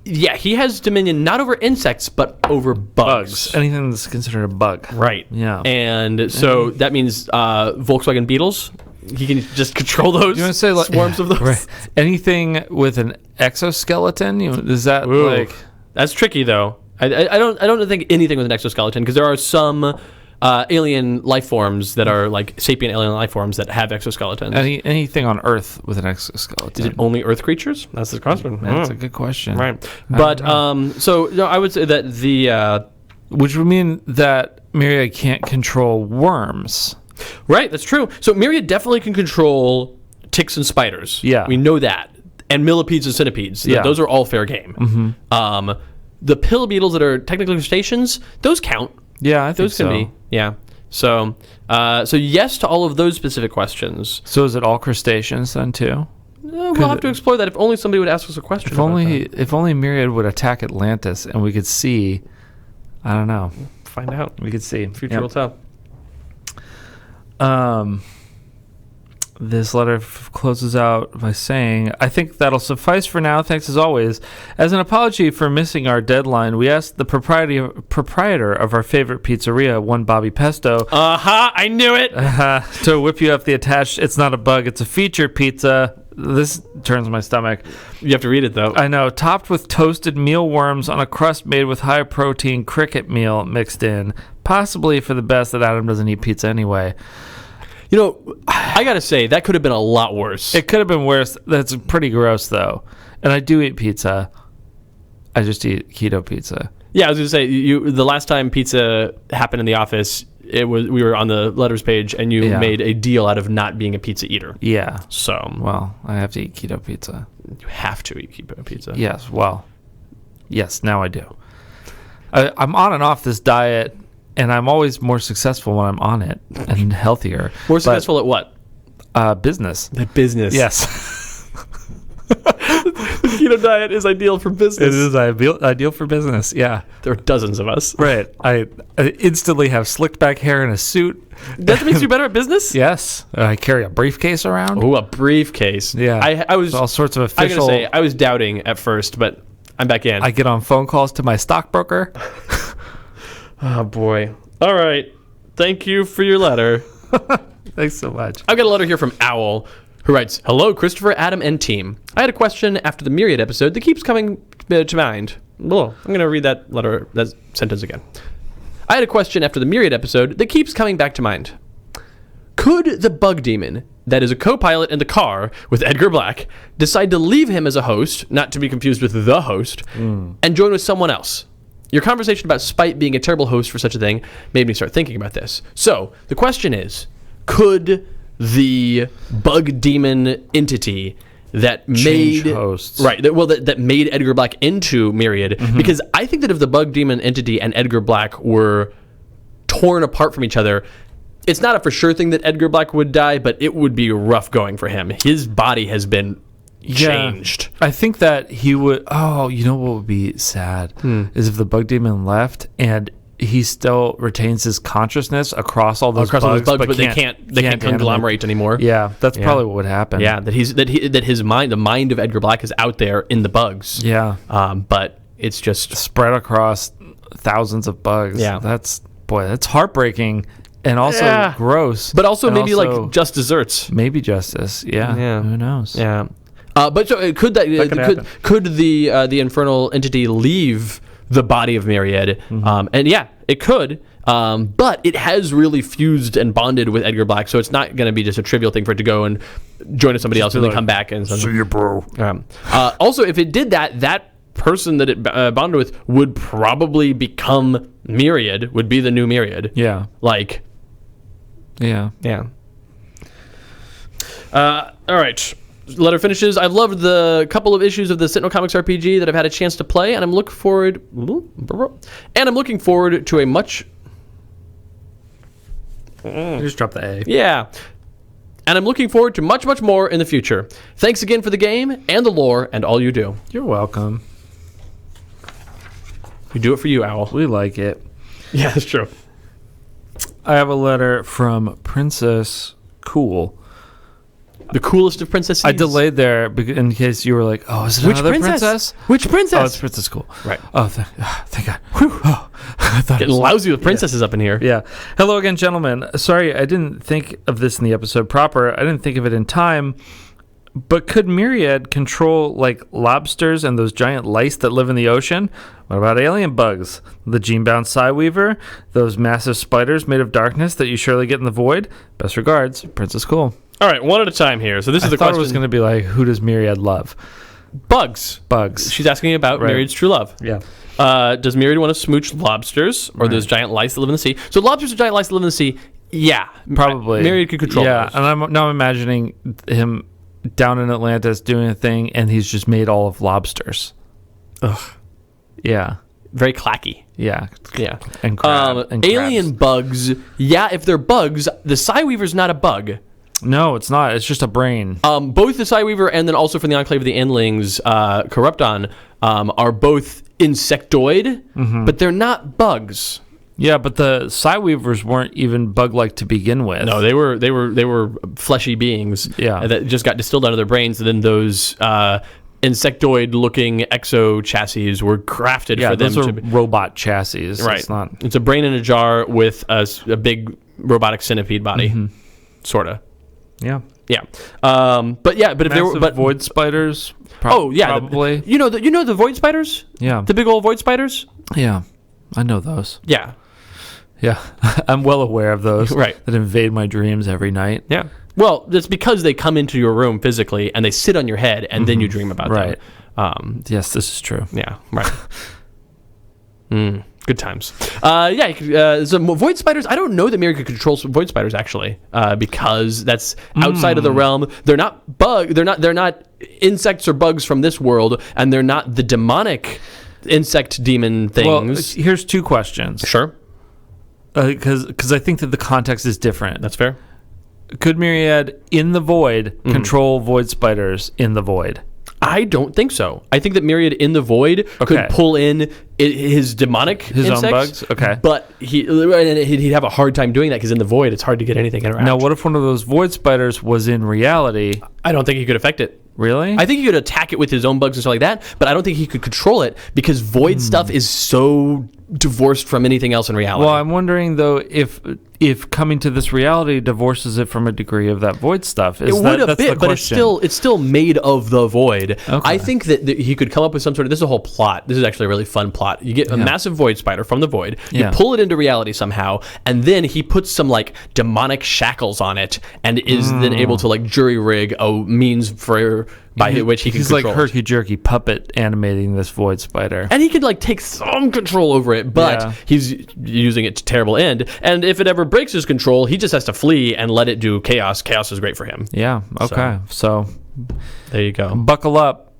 yeah, he has dominion not over insects but over bugs. Anything that's considered a bug. Right. Yeah. And so that means Volkswagen Beetles. He can just control those You want to say like swarms of those. Right. Anything with an exoskeleton? Is that Ooh. like? That's tricky though. I don't think anything with an exoskeleton because there are some alien life forms that are like sapient alien life forms that have exoskeletons. Anything on Earth with an exoskeleton? Is it only Earth creatures? That's the question. That's a good question. Right. But so no, I would say that the Which would mean that Myriad can't control worms. right, that's true. So Myriad definitely can control ticks and spiders. Yeah. We know that. And millipedes and centipedes. Yeah. Those are all fair game. The pill beetles that are technically crustaceans, those count. Yeah, I think Those can be. Yeah. So so yes to all of those specific questions. So is it all crustaceans then too? We'll have to explore that if only somebody would ask us a question. If only Myriad would attack Atlantis and we could see. I don't know. Find out. We could see. Future will tell. This letter closes out by saying, I think that'll suffice for now. Thanks as always. As an apology for missing our deadline, we asked the proprietor of our favorite pizzeria, One Bobby Pesto, I knew it. to whip you up the attached, it's not a bug, it's a feature pizza. This turns my stomach. You have to read it though. I know. Topped with toasted mealworms on a crust made with high-protein cricket meal mixed in. Possibly for the best that Adam doesn't eat pizza anyway. You know, I gotta say that could have been a lot worse. It could have been worse. That's pretty gross, though. And I do eat pizza. I just eat keto pizza. Yeah, I was gonna say the last time pizza happened in the office, we were on the letters page, and you made a deal out of not being a pizza eater. Yeah. So Well, I have to eat keto pizza. you have to eat keto pizza. Yes. Well. Yes. Now I do. I'm on and off this diet, and I'm always more successful when I'm on it and healthier. More successful at what? Business. At business. Yes. The keto diet is ideal for business. It is ideal for business. Yeah. There are dozens of us. Right. I instantly have slicked back hair and a suit. That makes you better at business? Yes. I carry a briefcase around. Oh, a briefcase. Yeah. I was all sorts of I official. gotta say, I was doubting at first, but I'm back in. I get on phone calls to my stockbroker. Oh, boy. All right. Thank you for your letter. Thanks so much. I've got a letter here from Owl, who writes, "Hello, Christopher, Adam, and team. I had a question after the Myriad episode that keeps coming to mind." Oh, I'm going to read that sentence again. I had a question after the Myriad episode that keeps coming back to mind. Could the bug demon, that is a co-pilot in the car with Edgar Black, decide to leave him as a host, not to be confused with the host, and join with someone else? Your conversation about Spite being a terrible host for such a thing made me start thinking about this. So, the question is, could the bug demon entity that Change made hosts. Right, that made Edgar Black into Myriad, because I think that if the bug demon entity and Edgar Black were torn apart from each other, it's not a for sure thing that Edgar Black would die, but it would be rough going for him. His body has been changed. I think that he would. Oh, you know what would be sad is if the bug demon left and he still retains his consciousness across all those bugs, but they can't conglomerate anymore. Yeah, that's probably what would happen. Yeah, that his mind, the mind of Edgar Black, is out there in the bugs. Yeah, but it's just spread across thousands of bugs. Yeah, that's heartbreaking and also gross. But also and maybe like just desserts. Maybe justice. Yeah. Who knows? Yeah. But so could could the infernal entity leave the body of Myriad? And yeah, it could. But it has really fused and bonded with Edgar Black, so it's not going to be just a trivial thing for it to go and join with somebody else and then come back and see you, bro. Also, if it did that person that it bonded with would probably become Myriad, would be the new Myriad. Yeah. Like. Yeah. Yeah. All right. Letter finishes. I've loved the couple of issues of the Sentinel Comics RPG that I've had a chance to play, and I'm looking forward to a much. You just dropped the A. Yeah. And I'm looking forward to much, much more in the future. Thanks again for the game and the lore and all you do. You're welcome. We do it for you, Owl. We like it. Yeah, that's true. I have a letter from Princess Cool. The coolest of princesses. I delayed there in case you were like, "Oh, is it Which another princess? Which princess? Oh, it's Princess Cool. Right. Oh, thank God. Oh, I thought Getting lousy with princesses up in here. Yeah. Hello again, gentlemen. Sorry, I didn't think of this in the episode proper. I didn't think of it in time. But could Myriad control like lobsters and those giant lice that live in the ocean? What about alien bugs? The gene-bound Psyweaver? Those massive spiders made of darkness that you surely get in the void? Best regards, Princess Cool. All right, one at a time here. So this is the I thought question. It was going to be like, who does Myriad love? Bugs. Bugs. She's asking about Myriad's true love. Yeah. Does Myriad want to smooch lobsters or those giant lice that live in the sea? So lobsters or giant lice that live in the sea, yeah. Probably. Myriad could control those. And I'm now imagining him down in Atlantis doing a thing, and he's just made all of lobsters. Ugh. Yeah. Very clacky. Yeah. Yeah. And crabs. Alien bugs, yeah, if they're bugs, the Psyweaver's not a bug. No, it's not. It's just a brain. Both the Psyweaver and then also from the Enclave of the Endlings, Corrupton, are both insectoid, but they're not bugs. Yeah, but the Psyweavers weren't even bug-like to begin with. No, they were fleshy beings. Yeah. That just got distilled out of their brains, and then those insectoid-looking exo chassis were crafted for them. Those are robot chassis. Right. It's a brain in a jar with a big robotic centipede body, sorta. Yeah. Yeah. But if there were void spiders. Probably. You know the void spiders? Yeah. The big old void spiders? Yeah. I know those. Yeah. Yeah. I'm well aware of those. Right. That invade my dreams every night. Yeah. Well, that's because they come into your room physically and they sit on your head and then you dream about them. Yes, this is true. Yeah. Right. Good times. So void spiders. I don't know that Myriad could control void spiders actually, because that's outside of the realm. They're not They're not insects or bugs from this world, and they're not the demonic insect demon things. Well, here's two questions. Sure. Because I think that the context is different. That's fair. Could Myriad in the void control void spiders in the void? I don't think so. I think that Myriad in the void Okay. could pull in his demonic His own insects. bugs? Okay. But he'd have a hard time doing that because in the void it's hard to get anything around. Now, what if one of those void spiders was in reality? I don't think he could affect it. Really? I think he could attack it with his own bugs and stuff like that, but I don't think he could control it because void stuff is so divorced from anything else in reality. Well, I'm wondering though if coming to this reality divorces it from a degree of that void stuff. It would a bit, but it's still made of the void. Okay. I think that he could come up with some sort of. This is a whole plot. This is actually a really fun plot. You get a massive void spider from the void. You Yeah. pull it into reality somehow, and then he puts some like demonic shackles on it, and is then able to like jury rig a means for by which he can He's control like it. herky jerky puppet animating this void spider. And he could like take some control over it, but Yeah. he's using it to terrible end. And if it ever breaks his control, he just has to flee and let it do chaos. Chaos is great for him. Yeah. Okay. So There you go. buckle up.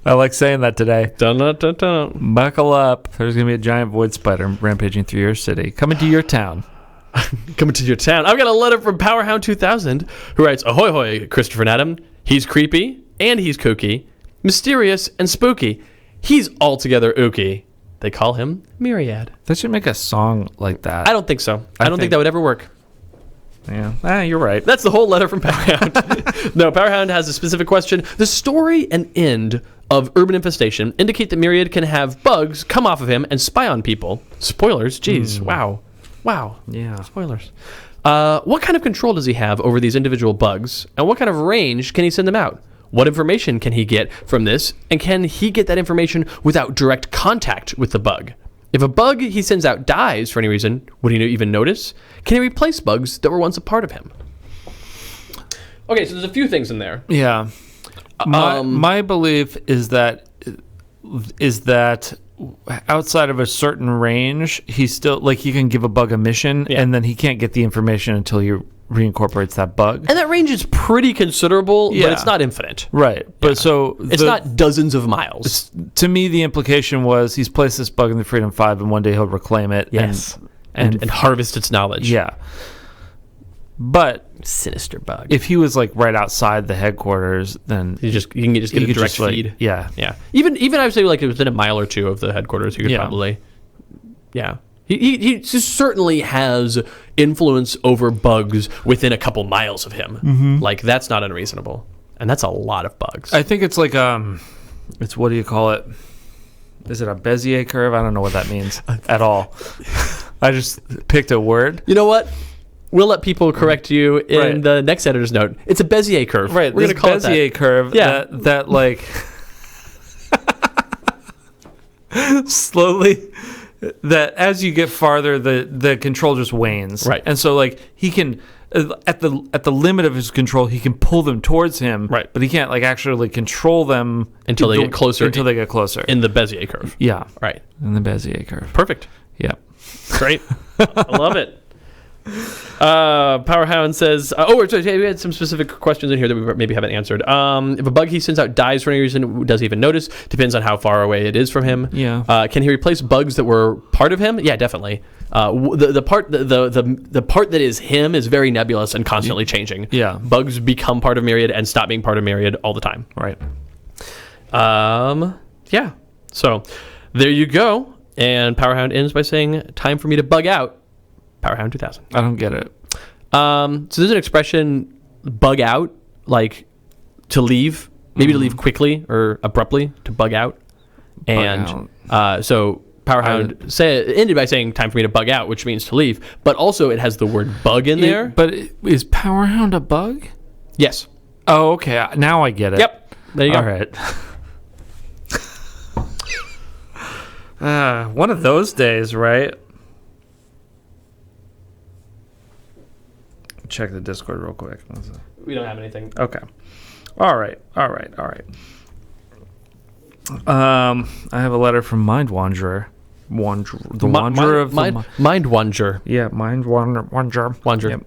I like saying that today. Dun, dun, dun, dun. Buckle up. There's going to be a giant void spider rampaging through your city. Coming to your town. Coming to your town. I've got a letter from Powerhound 2000 who writes, "Ahoy hoy, Christopher and Adam. He's creepy and he's kooky, mysterious and spooky. He's altogether ooky. They call him Myriad." They should make a song like that. I don't think so. I don't think think- that would ever work. Yeah. You're right. That's the whole letter from Powerhound. No, Powerhound has a specific question. The story and end of Urban Infestation indicate that Myriad can have bugs come off of him and spy on people. Spoilers? Jeez. Wow. Yeah. Spoilers. What kind of control does he have over these individual bugs? And what kind of range can he send them out? What information can he get from this? And can he get that information without direct contact with the bug? If a bug he sends out dies for any reason, would he even notice? Can he replace bugs that were once a part of him? Okay, so there's a few things in there. Yeah. My belief is that outside of a certain range, he still like he can give a bug a mission, Yeah. and then he can't get the information until he reincorporates that bug. And that range is pretty considerable, Yeah. but it's not infinite. Right, but so It's not dozens of miles. To me, the implication was he's placed this bug in the Freedom 5, and one day he'll reclaim it. And harvest its knowledge. Yeah. But Sinister bug. if he was like right outside the headquarters, then You can just get a could direct just, like, feed. yeah. Yeah. Even I would say like within a mile or two of the headquarters, you could Yeah. probably. Yeah. He certainly has influence over bugs within a couple miles of him. Mm-hmm. Like that's not unreasonable, and that's a lot of bugs. I think it's like it's what do you call it? Is it a Bezier curve? I don't know what that means at all. I just picked a word. You know what? We'll let people correct you in Right. the next editor's note. It's a Bezier curve. Right, We're this gonna call it that. Bezier curve. Yeah. that like slowly. That as you get farther, the control just wanes. Right. And so like he can at the limit of his control, he can pull them towards him. Right. But he can't like actually control them Until they get closer. Until they get closer. In the Bezier curve. Yeah. Right. In the Bezier curve. Perfect. Yep. Great. I love it. Powerhound says, we had some specific questions in here that we maybe haven't answered. If a bug he sends out dies for any reason, does he even notice? Depends on how far away it is from him. Yeah. Can he replace bugs that were part of him? Yeah, definitely. The part that is him is very nebulous and constantly changing. Yeah. Bugs become part of Myriad and stop being part of Myriad all the time. Right. Yeah. So there you go. And Powerhound ends by saying, "Time for me to bug out." Powerhound 2000. I don't get it. So there's an expression, bug out, like to leave, maybe to leave quickly or abruptly, to bug out. And so Powerhound ended by saying, "Time for me to bug out," which means to leave. But also it has the word bug in there. But is Powerhound a bug? Yes. Oh, okay. Now I get it. Yep. There you go. All right. One of those days, right? Check the Discord real quick. We don't have anything. Okay. All right. I have a letter from Mind Wanderer. The Wanderer of the Mind Wanderer. Yeah, Mind Wanderer. Wanderer. Yep.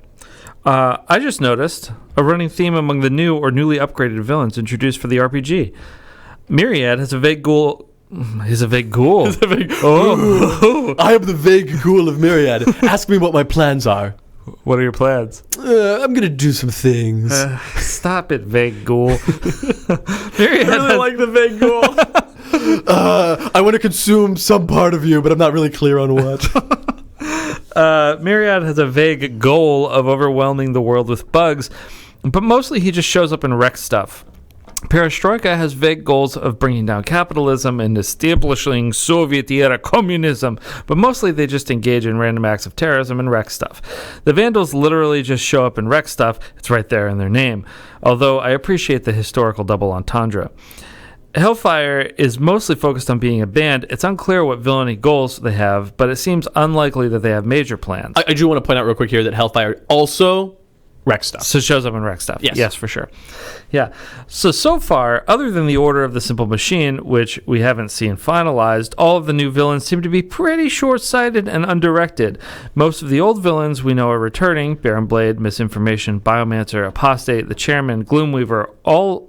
I just noticed a running theme among the new or newly upgraded villains introduced for the RPG. Myriad has a vague ghoul. He's a vague ghoul. I am the vague ghoul of Myriad. Ask me what my plans are. What are your plans? I'm gonna do some things. Stop it, vague ghoul. I really like the vague goal. I want to consume some part of you, but I'm not really clear on what. Myriad has a vague goal of overwhelming the world with bugs, but mostly he just shows up and wrecks stuff. Perestroika has vague goals of bringing down capitalism and establishing Soviet-era communism, but mostly they just engage in random acts of terrorism and wreck stuff. The Vandals literally just show up and wreck stuff. It's right there in their name, although I appreciate the historical double entendre. Hellfire is mostly focused on being a band. It's unclear what villainy goals they have, but it seems unlikely that they have major plans. I do want to point out real quick here that Hellfire also wrecks stuff. So it shows up in wreck stuff. Yes, for sure. Yeah. So far, other than the Order of the Simple Machine, which we haven't seen finalized, all of the new villains seem to be pretty short-sighted and undirected. Most of the old villains we know are returning: Baron Blade, Misinformation, Biomancer, Apostate, the Chairman, Gloomweaver, all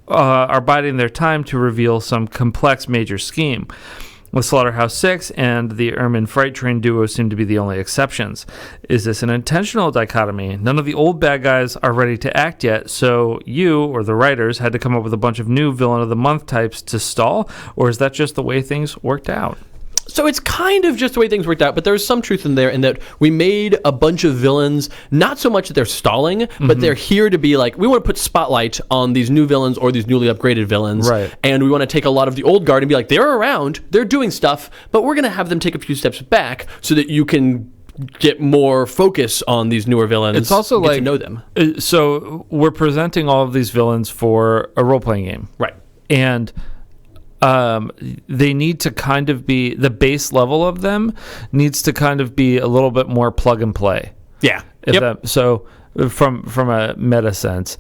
are biding their time to reveal some complex major scheme. With Slaughterhouse 6 and the Ermine Freight Train duo seem to be the only exceptions. Is this an intentional dichotomy? None of the old bad guys are ready to act yet, so you, or the writers, had to come up with a bunch of new Villain of the Month types to stall? Or is that just the way things worked out? So it's kind of just the way things worked out, but there's some truth in there in that we made a bunch of villains, not so much that they're stalling, but they're here to be like, we want to put spotlight on these new villains or these newly upgraded villains. Right. And we want to take a lot of the old guard and be like, they're around, they're doing stuff, but we're going to have them take a few steps back so that you can get more focus on these newer villains. It's also get like, to know them. So we're presenting all of these villains for a role-playing game. Right. And they need to kind of be, the base level of them needs to kind of be a little bit more plug and play. Yeah. So from a meta sense,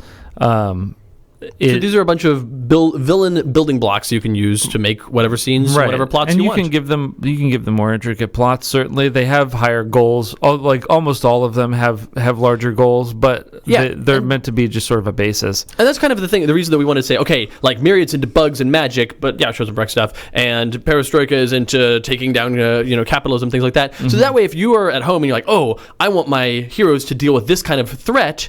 So these are a bunch of villain building blocks you can use to make whatever scenes, whatever plots and you want. And you can give them more intricate plots. Certainly, they have higher goals. Like almost all of them have larger goals, but they're meant to be just sort of a basis. And that's kind of the thing. The reason that we want to say, okay, like Myriad's into bugs and magic, but yeah, it shows up wreck stuff, and Perestroika is into taking down capitalism, things like that. So that way, if you are at home and you're like, oh, I want my heroes to deal with this kind of threat.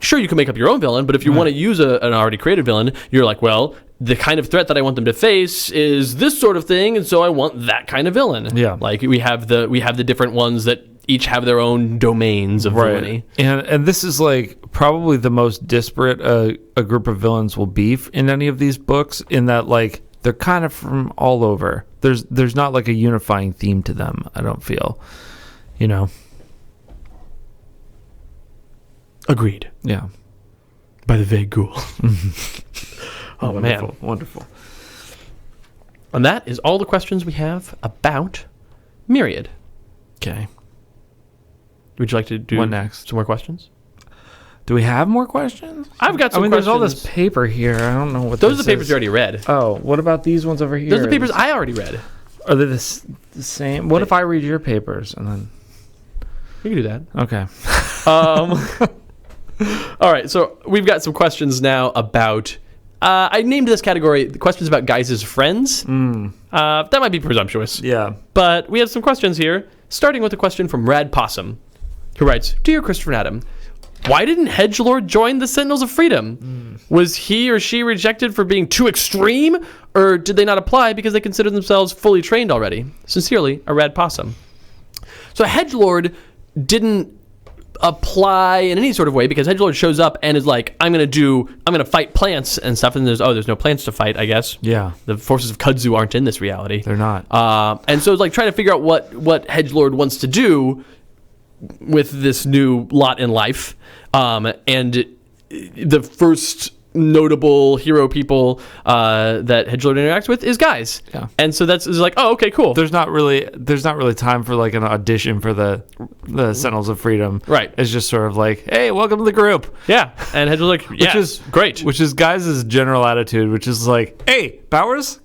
Sure, you can make up your own villain, but if you want to use an already created villain, you're like, well, the kind of threat that I want them to face is this sort of thing, and so I want that kind of villain. Yeah, like we have the different ones that each have their own domains of villainy. And this is like probably the most disparate a group of villains will be in any of these books, in that like they're kind of from all over. There's not like a unifying theme to them, I don't feel. Agreed. Yeah. By the vague ghoul. Oh, wonderful, man. Wonderful. And that is all the questions we have about Myriad. Okay. Would you like to do what next? Some more questions? Do we have more questions? I've got some questions. There's all this paper here. I don't know what those are the papers you already read. Oh, what about these ones over here? Those are the papers I already read. Are they the same? What if I read your papers and then... You can do that. Okay. All right, so we've got some questions now about... I named this category questions about guys' friends. That might be presumptuous. Yeah. But we have some questions here, starting with a question from Rad Possum, who writes, Dear Christopher and Adam, why didn't Hedgelord join the Sentinels of Freedom? Was he or she rejected for being too extreme? Or did they not apply because they considered themselves fully trained already? Sincerely, a Rad Possum. So Hedgelord didn't apply in any sort of way because Hedgelord shows up and is like, I'm gonna fight plants and stuff, and there's no plants to fight, I guess. Yeah. The forces of Kudzu aren't in this reality. They're not. And so it's like trying to figure out what Hedgelord wants to do with this new lot in life. And the first notable hero people that Hedgelord interacts with is guys. Yeah. And so it's like, oh, okay, cool. There's not really time for like an audition for the Sentinels of Freedom. Right. It's just sort of like, hey, welcome to the group. Yeah. And Hedgeld's like, yeah, which is great. Which is guys' general attitude, which is like, hey, Bowers,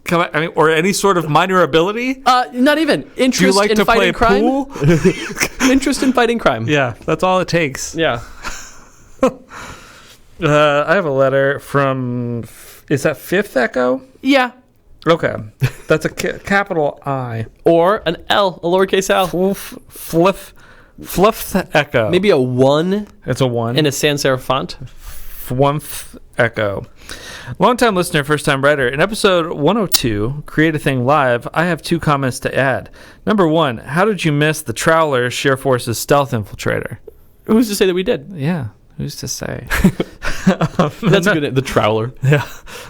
or any sort of minor ability? Not even. Interest Do you like in to fighting play crime? Pool? Interest in fighting crime. Yeah, that's all it takes. Yeah. I have a letter from, is that Fifth Echo? Yeah. Okay. That's a capital I. Or an L, a lowercase l. Fliff Fluff Echo. maybe a 1 it's a 1. in a sans serif font. Flumph Echo. Longtime listener, first time writer. In episode 102, Create a Thing Live, I have 2 comments to add. Number 1, how did you miss the Trowler Shareforce's stealth infiltrator? Who's to say that we did? Yeah, who's to say? That's a good. The Trowler. Yeah.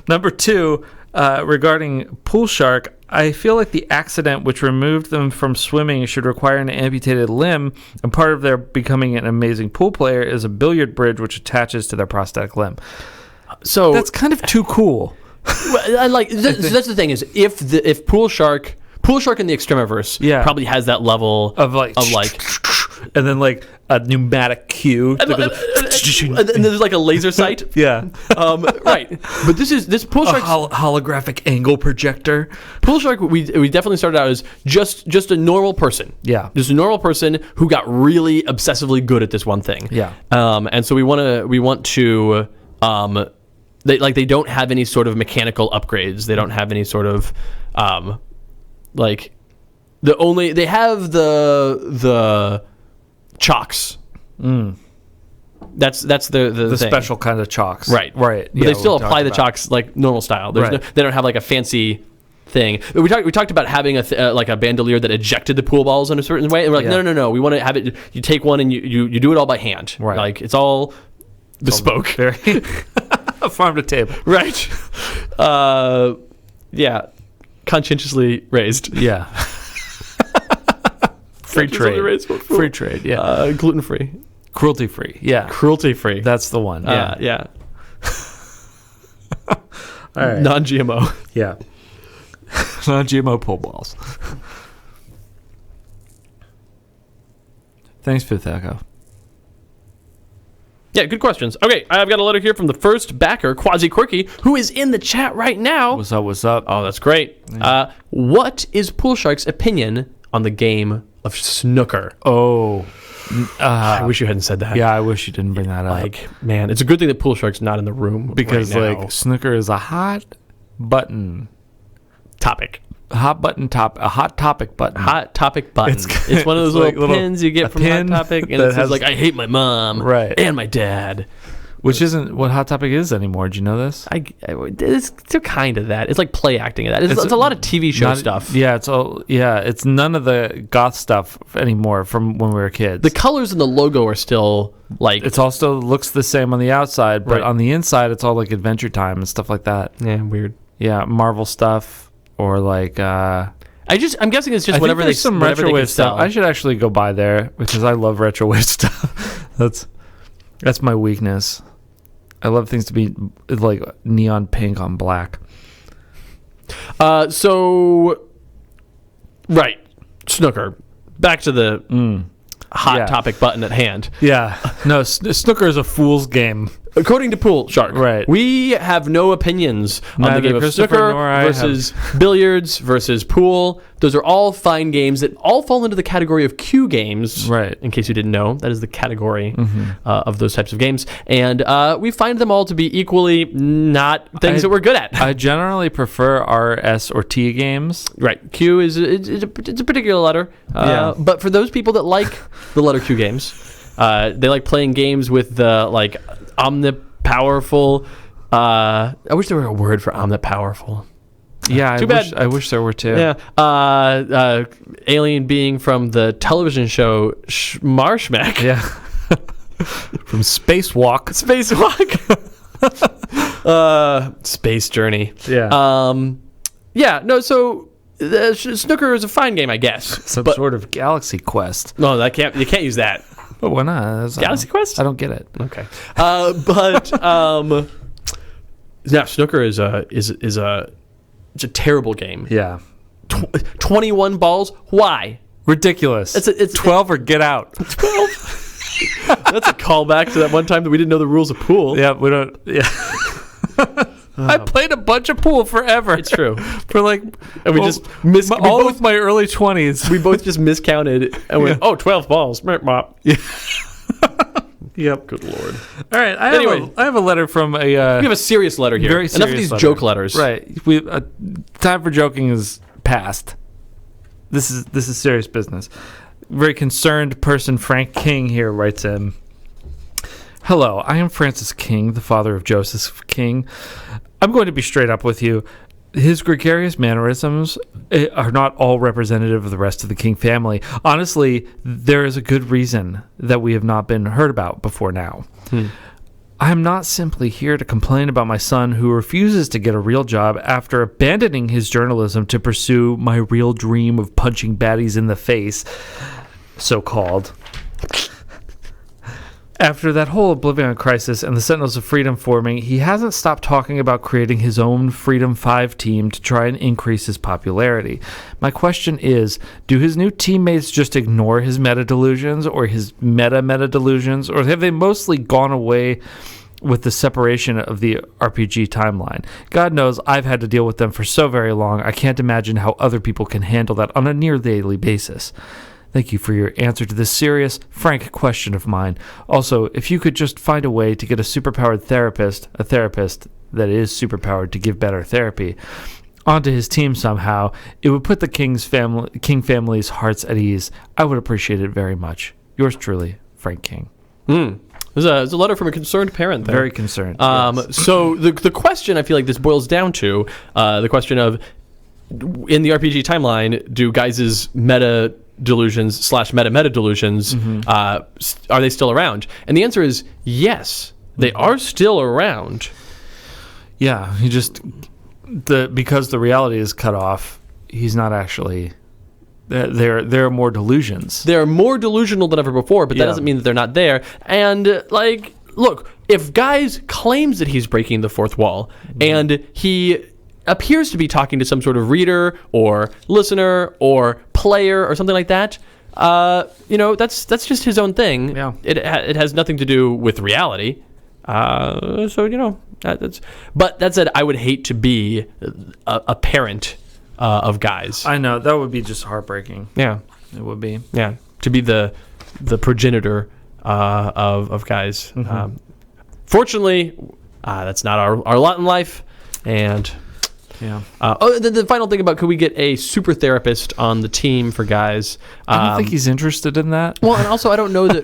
Number 2, regarding Pool Shark, I feel like the accident which removed them from swimming should require an amputated limb, and part of their becoming an amazing pool player is a billiard bridge which attaches to their prosthetic limb. So That's kind of too cool. I like. So that's the thing is if Pool Shark in the Extremiverse probably has that level Of like, and then like a pneumatic cue. and there's like a laser sight. Yeah. Right. But this Pool A Shark. holographic angle projector. Pool Shark, we definitely started out as just a normal person. Yeah. Just a normal person who got really obsessively good at this one thing. Yeah. And so we want to they don't have any sort of mechanical upgrades. They don't have any sort of they have the chocks. That's the thing. special kind of chocks. Right. Right. But they still apply the chocks like normal style. Right. They don't have like a fancy thing. We talked about having like a bandolier that ejected the pool balls in a certain way, and we're like, no. We want to have it. You take one and you do it all by hand. Right. Like it's all bespoke. Very farm to table. Right. Yeah. Conscientiously raised. Yeah. Free trade. Raised Free trade. Yeah. Gluten free. Cruelty free. Yeah. Cruelty free. That's the one. Yeah. Yeah. All right. Non-GMO. Yeah. Non-GMO pole balls. Thanks, Fifth Echo. Yeah, good questions. Okay, I've got a letter here from the first backer, Quasi Quirky, who is in the chat right now. What's up? What's up? Oh, that's great. What is Pool Shark's opinion on the game of snooker? Oh. I wish you hadn't said that. Yeah, I wish you didn't bring that up. Like, man, it's a good thing that Pool Shark's not in the room Because, right now. like, snooker is a hot button. Topic. A hot topic button. Hot topic button. It's one of those like little pins you get from Hot Topic, and it says, like, I hate my mom. Right. And my dad. Which isn't what Hot Topic is anymore. Do you know this? It's kind of that. It's like play acting of that. It's a lot of TV show stuff. Yeah, it's none of the goth stuff anymore from when we were kids. The colors and the logo are still like it's all still looks the same on the outside, but Right. on the inside it's all like Adventure Time and stuff like that. yeah, weird. Yeah, Marvel stuff or like I'm guessing it's just I whatever think there's some whatever they Retrowave can stuff. sell. I should actually go by there because I love Retrowave stuff. That's my weakness. I love things to be like neon pink on black. So right, snooker. Back to the hot topic button at hand. Yeah. No, snooker is a fool's game. According to Pool Shark, Right. we have no opinions on Neither the game of Christopher snooker nor I versus billiards versus pool. Those are all fine games that all fall into the category of Q games. Right. In case you didn't know, that is the category of those types of games. And we find them all to be equally not things that we're good at. I generally prefer R, S, or T games. Right. Q is it's a particular letter. Yeah. But for those people that like the letter Q games, they like playing games with the like omnipowerful. I wish there were a word for omnipowerful. Yeah, Too bad. I wish there were too. Yeah. Alien being from the television show Marshmack. Yeah. From Spacewalk. Spacewalk. Space Journey. Yeah. Yeah. No. So snooker is a fine game, I guess. Some sort of Galaxy Quest. No, you can't use that. But why not? Galaxy Quest? I don't get it. Okay. But yeah, snooker is a terrible game. Yeah. 21 balls. Why? Ridiculous. It's 12 or get out. 12. That's a callback to that one time that we didn't know the rules of pool. Yeah, we don't. Yeah. I played a bunch of pool forever. It's true. For like, And we just missed with my early 20s. We both just miscounted and went, 12 balls. Mop. Yeah. Yep. Good Lord. All right. I have a letter from a. We have a serious letter here. Very Enough of serious these letter. joke letters. Right. Time for joking is past. This is serious business. very concerned person, Frank King, here writes in. Hello, I am Francis King, the father of Joseph King. I'm going to be straight up with you. His gregarious mannerisms are not all representative of the rest of the King family. Honestly, there is a good reason that we have not been heard about before now. I am not simply here to complain about my son who refuses to get a real job after abandoning his journalism to pursue my real dream of punching baddies in the face, so-called. After that whole Oblivion crisis and the Sentinels of Freedom forming, he hasn't stopped talking about creating his own Freedom 5 team to try and increase his popularity. My question is, do his new teammates just ignore his meta-delusions or his meta-delusions, or have they mostly gone away with the separation of the RPG timeline? God knows I've had to deal with them for so very long, I can't imagine how other people can handle that on a near daily basis. Thank you for your answer to this serious, frank question of mine. Also, if you could just find a way to get a superpowered therapist, a therapist that is superpowered to give better therapy, onto his team somehow, it would put the King family's hearts at ease. I would appreciate it very much. Yours truly, Frank King. There's a letter from a concerned parent there. Very concerned. Yes. So the question I feel like this boils down to, the question of, in the RPG timeline, do guys' meta delusions / meta delusions, are they still around? And the answer is yes, they are still around. Yeah, he just because the reality is cut off, he's not actually there are more delusions. They're more delusional than ever before, but that doesn't mean that they're not there. And look, if Guise claims that he's breaking the fourth wall and he appears to be talking to some sort of reader or listener or player or something like that, that's just his own thing. Yeah. It has nothing to do with reality. That's. But that said, I would hate to be a parent of Guise. I know, that would be just heartbreaking. Yeah, it would be. Yeah, to be the progenitor of Guise. Fortunately, that's not our lot in life, and. Yeah. The final thing about, could we get a super therapist on the team for Guise? I don't think he's interested in that. Well, and also I don't know that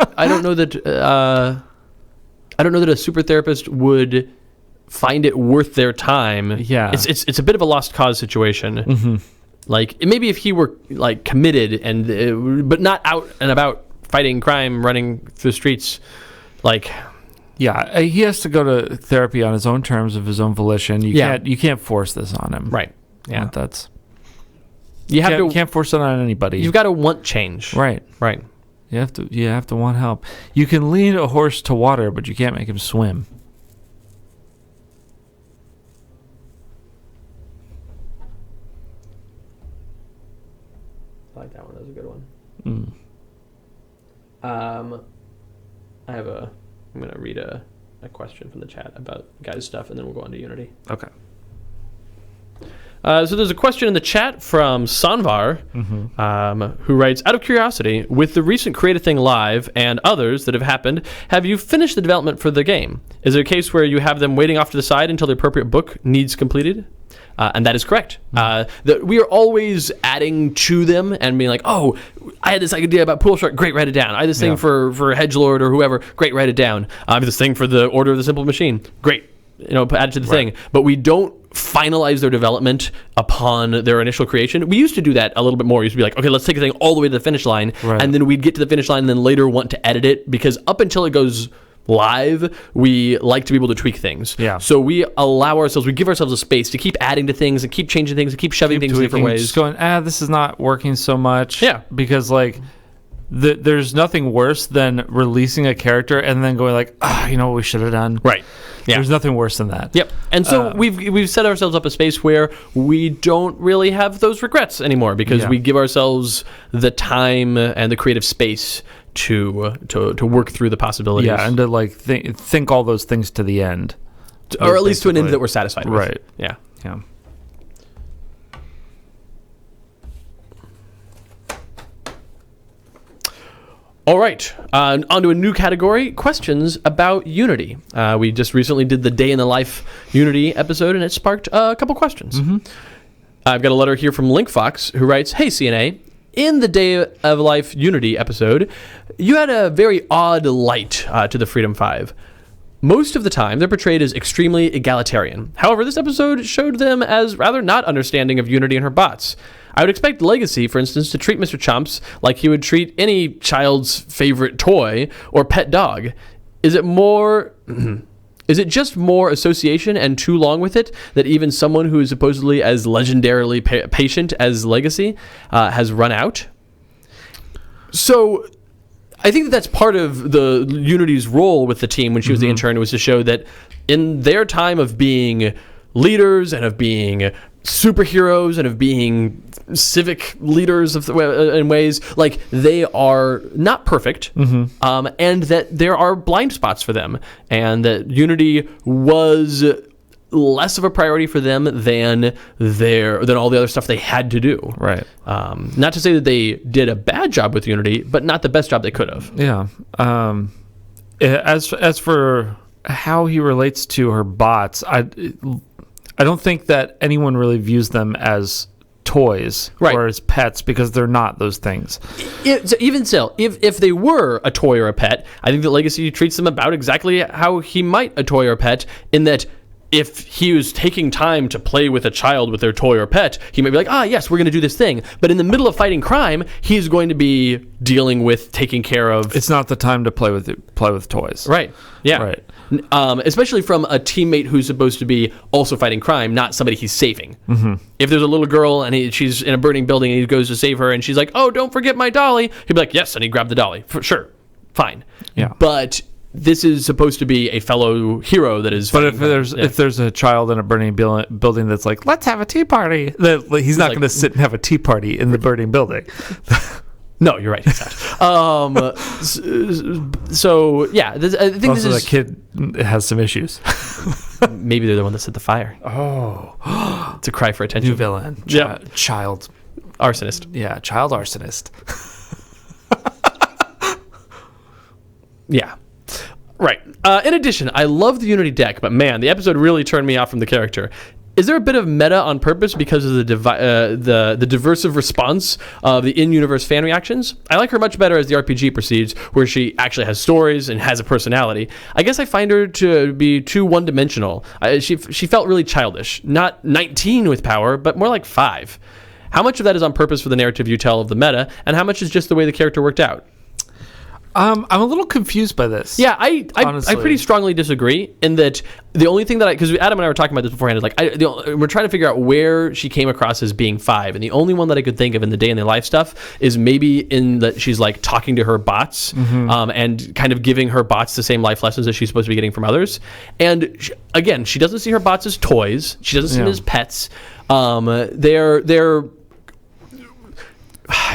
a super therapist would find it worth their time. Yeah. It's a bit of a lost cause situation. Like, maybe if he were committed and but not out and about fighting crime, running through the streets, Yeah, he has to go to therapy on his own terms, of his own volition. You can't force this on him. Right. Yeah. You can't force it on anybody. You've got to want change. Right. Right. You have to want help. You can lead a horse to water, but you can't make him swim. I like that one. That was a good one. I'm going to read a question from the chat about Guise stuff, and then we'll go on to Unity. Okay. So there's a question in the chat from Sanvar, who writes, out of curiosity, with the recent Create a Thing Live and others that have happened, have you finished the development for the game? Is there a case where you have them waiting off to the side until the appropriate book needs completed? And that is correct. We are always adding to them and being like, oh, I had this idea about Pool Shark, great, write it down. I had this thing for Hedgelord or whoever, great, write it down. I have this thing for the Order of the Simple Machine, great, add it to the thing. But we don't finalize their development upon their initial creation. We used to do that a little bit more. We used to be like, okay, let's take a thing all the way to the finish line, and then we'd get to the finish line and then later want to edit it, because up until it goes live, we like to be able to tweak things. Yeah. So we give ourselves a space to keep adding to things and keep changing things and keep shoving things in different ways. Just going, this is not working so much. Yeah. Because there's nothing worse than releasing a character and then going what we should have done. Right. Yeah. There's nothing worse than that. Yep. And so we've set ourselves up a space where we don't really have those regrets anymore, because we give ourselves the time and the creative space to work through the possibilities. Yeah, and to think all those things to the end, or at least to an end that we're satisfied with. Right. Yeah. Yeah. All right, on to a new category, questions about Unity. We just recently did the Day in the Life Unity episode, and it sparked a couple questions. I've got a letter here from LinkFox, who writes, hey, CNA, in the Day of Life Unity episode, you had a very odd light to the Freedom Five. Most of the time, they're portrayed as extremely egalitarian. However, this episode showed them as rather not understanding of Unity and her bots. I would expect Legacy, for instance, to treat Mr. Chomps like he would treat any child's favorite toy or pet dog. Is it just more association and too long with it that even someone who is supposedly as legendarily patient as Legacy has run out? So I think that's part of the Unity's role with the team when she was the intern, was to show that in their time of being leaders and of being superheroes and of being civic leaders in ways, like, they are not perfect, and that there are blind spots for them, and that Unity was less of a priority for them than all the other stuff they had to do. Right. Not to say that they did a bad job with Unity, but not the best job they could have. Yeah. As for how he relates to her bots, I don't think that anyone really views them as toys or as pets, because they're not those things. So even still, if they were a toy or a pet, I think that Legacy treats them about exactly how he might a toy or a pet, in that if he was taking time to play with a child with their toy or pet, he might be like, yes, we're going to do this thing. But in the middle of fighting crime, he's going to be dealing with taking care of... It's not the time to play with toys. Right. Yeah. Right. Especially from a teammate who's supposed to be also fighting crime, not somebody he's saving. If there's a little girl and she's in a burning building and he goes to save her and she's like, oh, don't forget my dolly, he'd be like, yes, and he'd grab the dolly. For sure. Fine. Yeah. But this is supposed to be a fellow hero that is... But if there's a child in a burning building that's like, let's have a tea party, he's not going to sit and have a tea party in the burning building. No, you're right. He's not. So yeah, I think also, this is... the kid has some issues. Maybe they're the one that set the fire. Oh. It's a cry for attention. New villain. Yeah. Child. Arsonist. Yeah, child arsonist. Yeah. Right. In addition, I love the Unity deck, but man, the episode really turned me off from the character. Is there a bit of meta on purpose because of the diversive response of the in-universe fan reactions? I like her much better as the RPG proceeds, where she actually has stories and has a personality. I guess I find her to be too one-dimensional. She felt really childish. Not 19 with power, but more like 5. How much of that is on purpose for the narrative you tell of the meta, and how much is just the way the character worked out? I'm a little confused by this. Yeah, I pretty strongly disagree in that the only thing that because Adam and I were talking about this beforehand, is like we're trying to figure out where she came across as being 5, and the only one that I could think of in the day in the life stuff is maybe in that she's like talking to her bots, and kind of giving her bots the same life lessons that she's supposed to be getting from others. And again, she doesn't see her bots as toys. She doesn't see them as pets. They're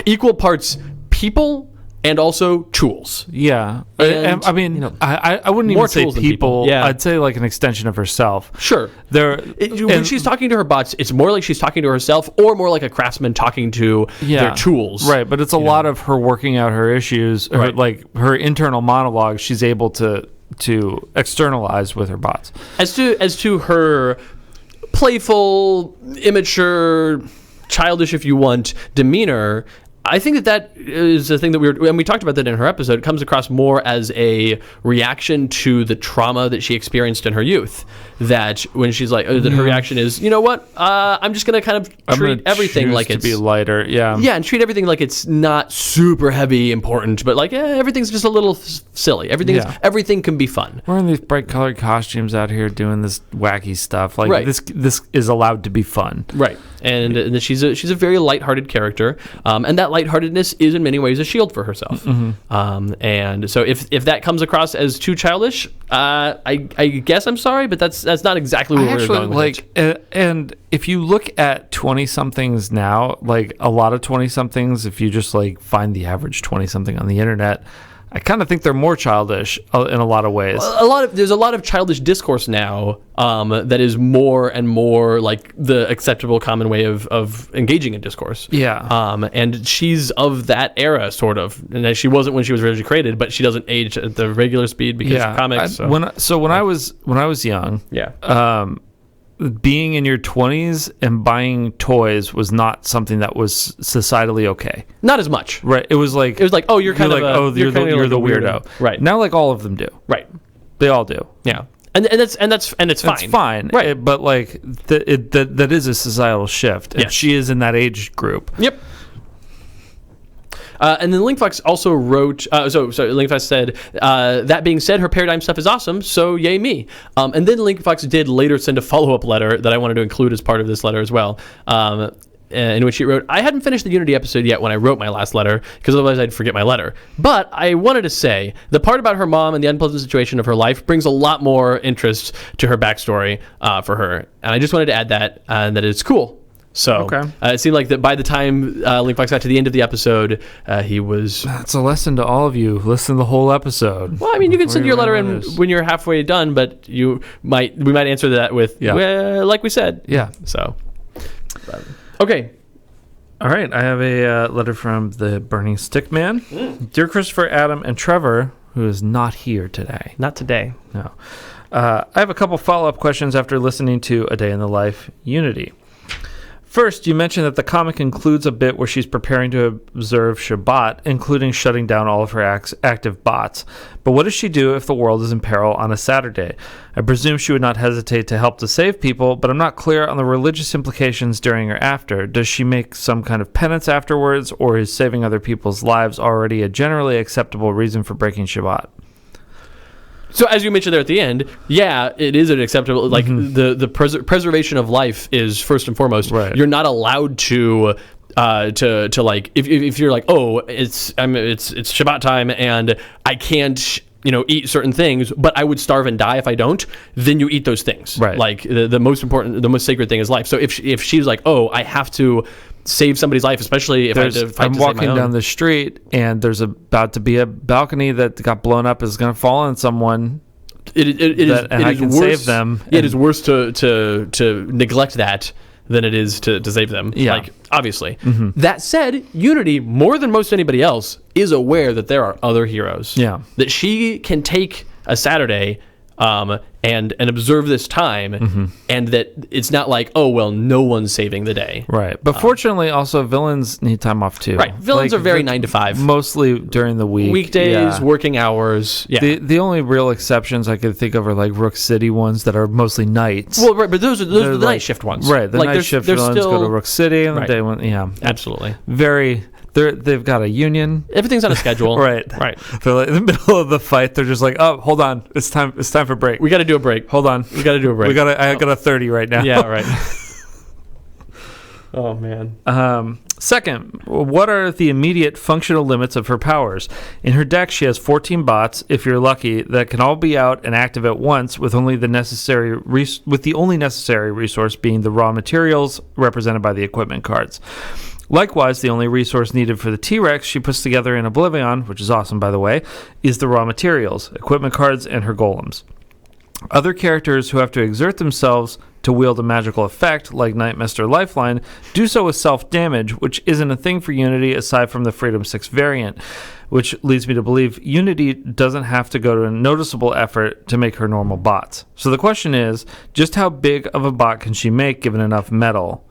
equal parts people and also tools. Yeah. And, I mean, I wouldn't even say people. Yeah. I'd say like an extension of herself. Sure. When she's talking to her bots, it's more like she's talking to herself, or more like a craftsman talking to their tools. Right, but it's a lot of her working out her issues, like her internal monologue she's able to externalize with her bots. As to her playful, immature, childish, if you want, demeanor, I think that is a thing that we talked about that in her episode. It comes across more as a reaction to the trauma that she experienced in her youth. That when she's like, that her reaction is, you know what? I'm just going to kind of treat everything like it's... to be lighter, yeah. Yeah, and treat everything like it's not super heavy important, but like, everything's just a little silly. Everything can be fun. We're in these bright colored costumes out here doing this wacky stuff. Like, this is allowed to be fun. Right. And she's a very lighthearted character, and that lightheartedness is in many ways a shield for herself. And so if that comes across as too childish, I guess I'm sorry, but that's not exactly where we're going with it. And if you look at 20-somethings now, like a lot of 20-somethings, if you just like find the average 20-something on the internet, I kind of think they're more childish in a lot of ways. There's a lot of childish discourse now that is more and more like the acceptable common way of engaging in discourse. Yeah. And she's of that era, sort of. And she wasn't when she was originally created, but she doesn't age at the regular speed because of comics. When I was young, being in your 20s and buying toys was not something that was societally okay. Not as much. Right. It was like, oh, you're kind of like, you're the weirdo. Right. Now, like, all of them do. Right. They all do. Yeah. And it's fine. It's fine. Right. But like that is a societal shift. And Yes. she is in that age group. Yep. And then Linkfox also wrote, so Linkfox said, that being said, her paradigm stuff is awesome, so yay me. And then Linkfox did later send a follow-up letter that I wanted to include as part of this letter as well, in which she wrote, I hadn't finished the Unity episode yet when I wrote my last letter, because otherwise I'd forget my letter. But I wanted to say, the part about her mom and the unpleasant situation of her life brings a lot more interest to her backstory for her. And I just wanted to add that, and that it's cool. So it seemed like that by the time Linkfox got to the end of the episode, he was... That's a lesson to all of you. Listen to the whole episode. Well, I mean, you can send your letter in when you're halfway done, but we might answer that with, well, like we said. Yeah. So, okay. All right. I have a letter from the Burning Stick Man. Dear Christopher, Adam, and Trevor, who is not here today. Not today. No. I have a couple follow-up questions after listening to A Day in the Life Unity. First, you mentioned that the comic includes a bit where she's preparing to observe Shabbat, including shutting down all of her active bots. But what does she do if the world is in peril on a Saturday? I presume she would not hesitate to help to save people, but I'm not clear on the religious implications during or after. Does she make some kind of penance afterwards, or is saving other people's lives already a generally acceptable reason for breaking Shabbat? So as you mentioned there at the end, yeah, it is an acceptable, like the preservation of life is first and foremost. Right. You're not allowed to like, if you're like, oh, it's Shabbat time and I can't, eat certain things, but I would starve and die if I don't, then you eat those things. Right. Like the most important, the most sacred thing is life. So if she's like, oh, I have to save somebody's life, especially if I have to fight I'm to save walking my own. down the street and there's about to be a balcony that got blown up, is going to fall on someone. I can save them. Yeah, it is worse to neglect that than it is to save them. Yeah. Like, obviously. That said, Unity, more than most anybody else, is aware that there are other heroes. Yeah. That she can take a Saturday and observe this time, and that it's not like, oh, well, no one's saving the day. Right. But fortunately, also, villains need time off, too. Right. Villains are very 9 to 5. Mostly during the week. Weekdays, working hours. Yeah. The only real exceptions I could think of are like Rook City ones that are mostly nights. Well, right, but those are the night shift ones. Right. The like, night shift villains go to Rook City, and the day one, Absolutely. Very... They've got a union. Everything's on a schedule. Right. They're like in the middle of the fight. They're just like, oh, hold on, it's time for break. We got to do a break. Hold on, we got to do a break. I got a 30 right now. Yeah, right. Oh man. Second, what are the immediate functional limits of her powers? In her deck, she has 14 bots, if you're lucky, that can all be out and active at once, with only the only necessary resource being the raw materials represented by the equipment cards. Likewise, the only resource needed for the T-Rex she puts together in Oblivion, which is awesome, by the way, is the raw materials, equipment cards, and her golems. Other characters who have to exert themselves to wield a magical effect, like Nightmaster Lifeline, do so with self-damage, which isn't a thing for Unity aside from the Freedom 6 variant, which leads me to believe Unity doesn't have to go to a noticeable effort to make her normal bots. So the question is, just how big of a bot can she make given enough metal?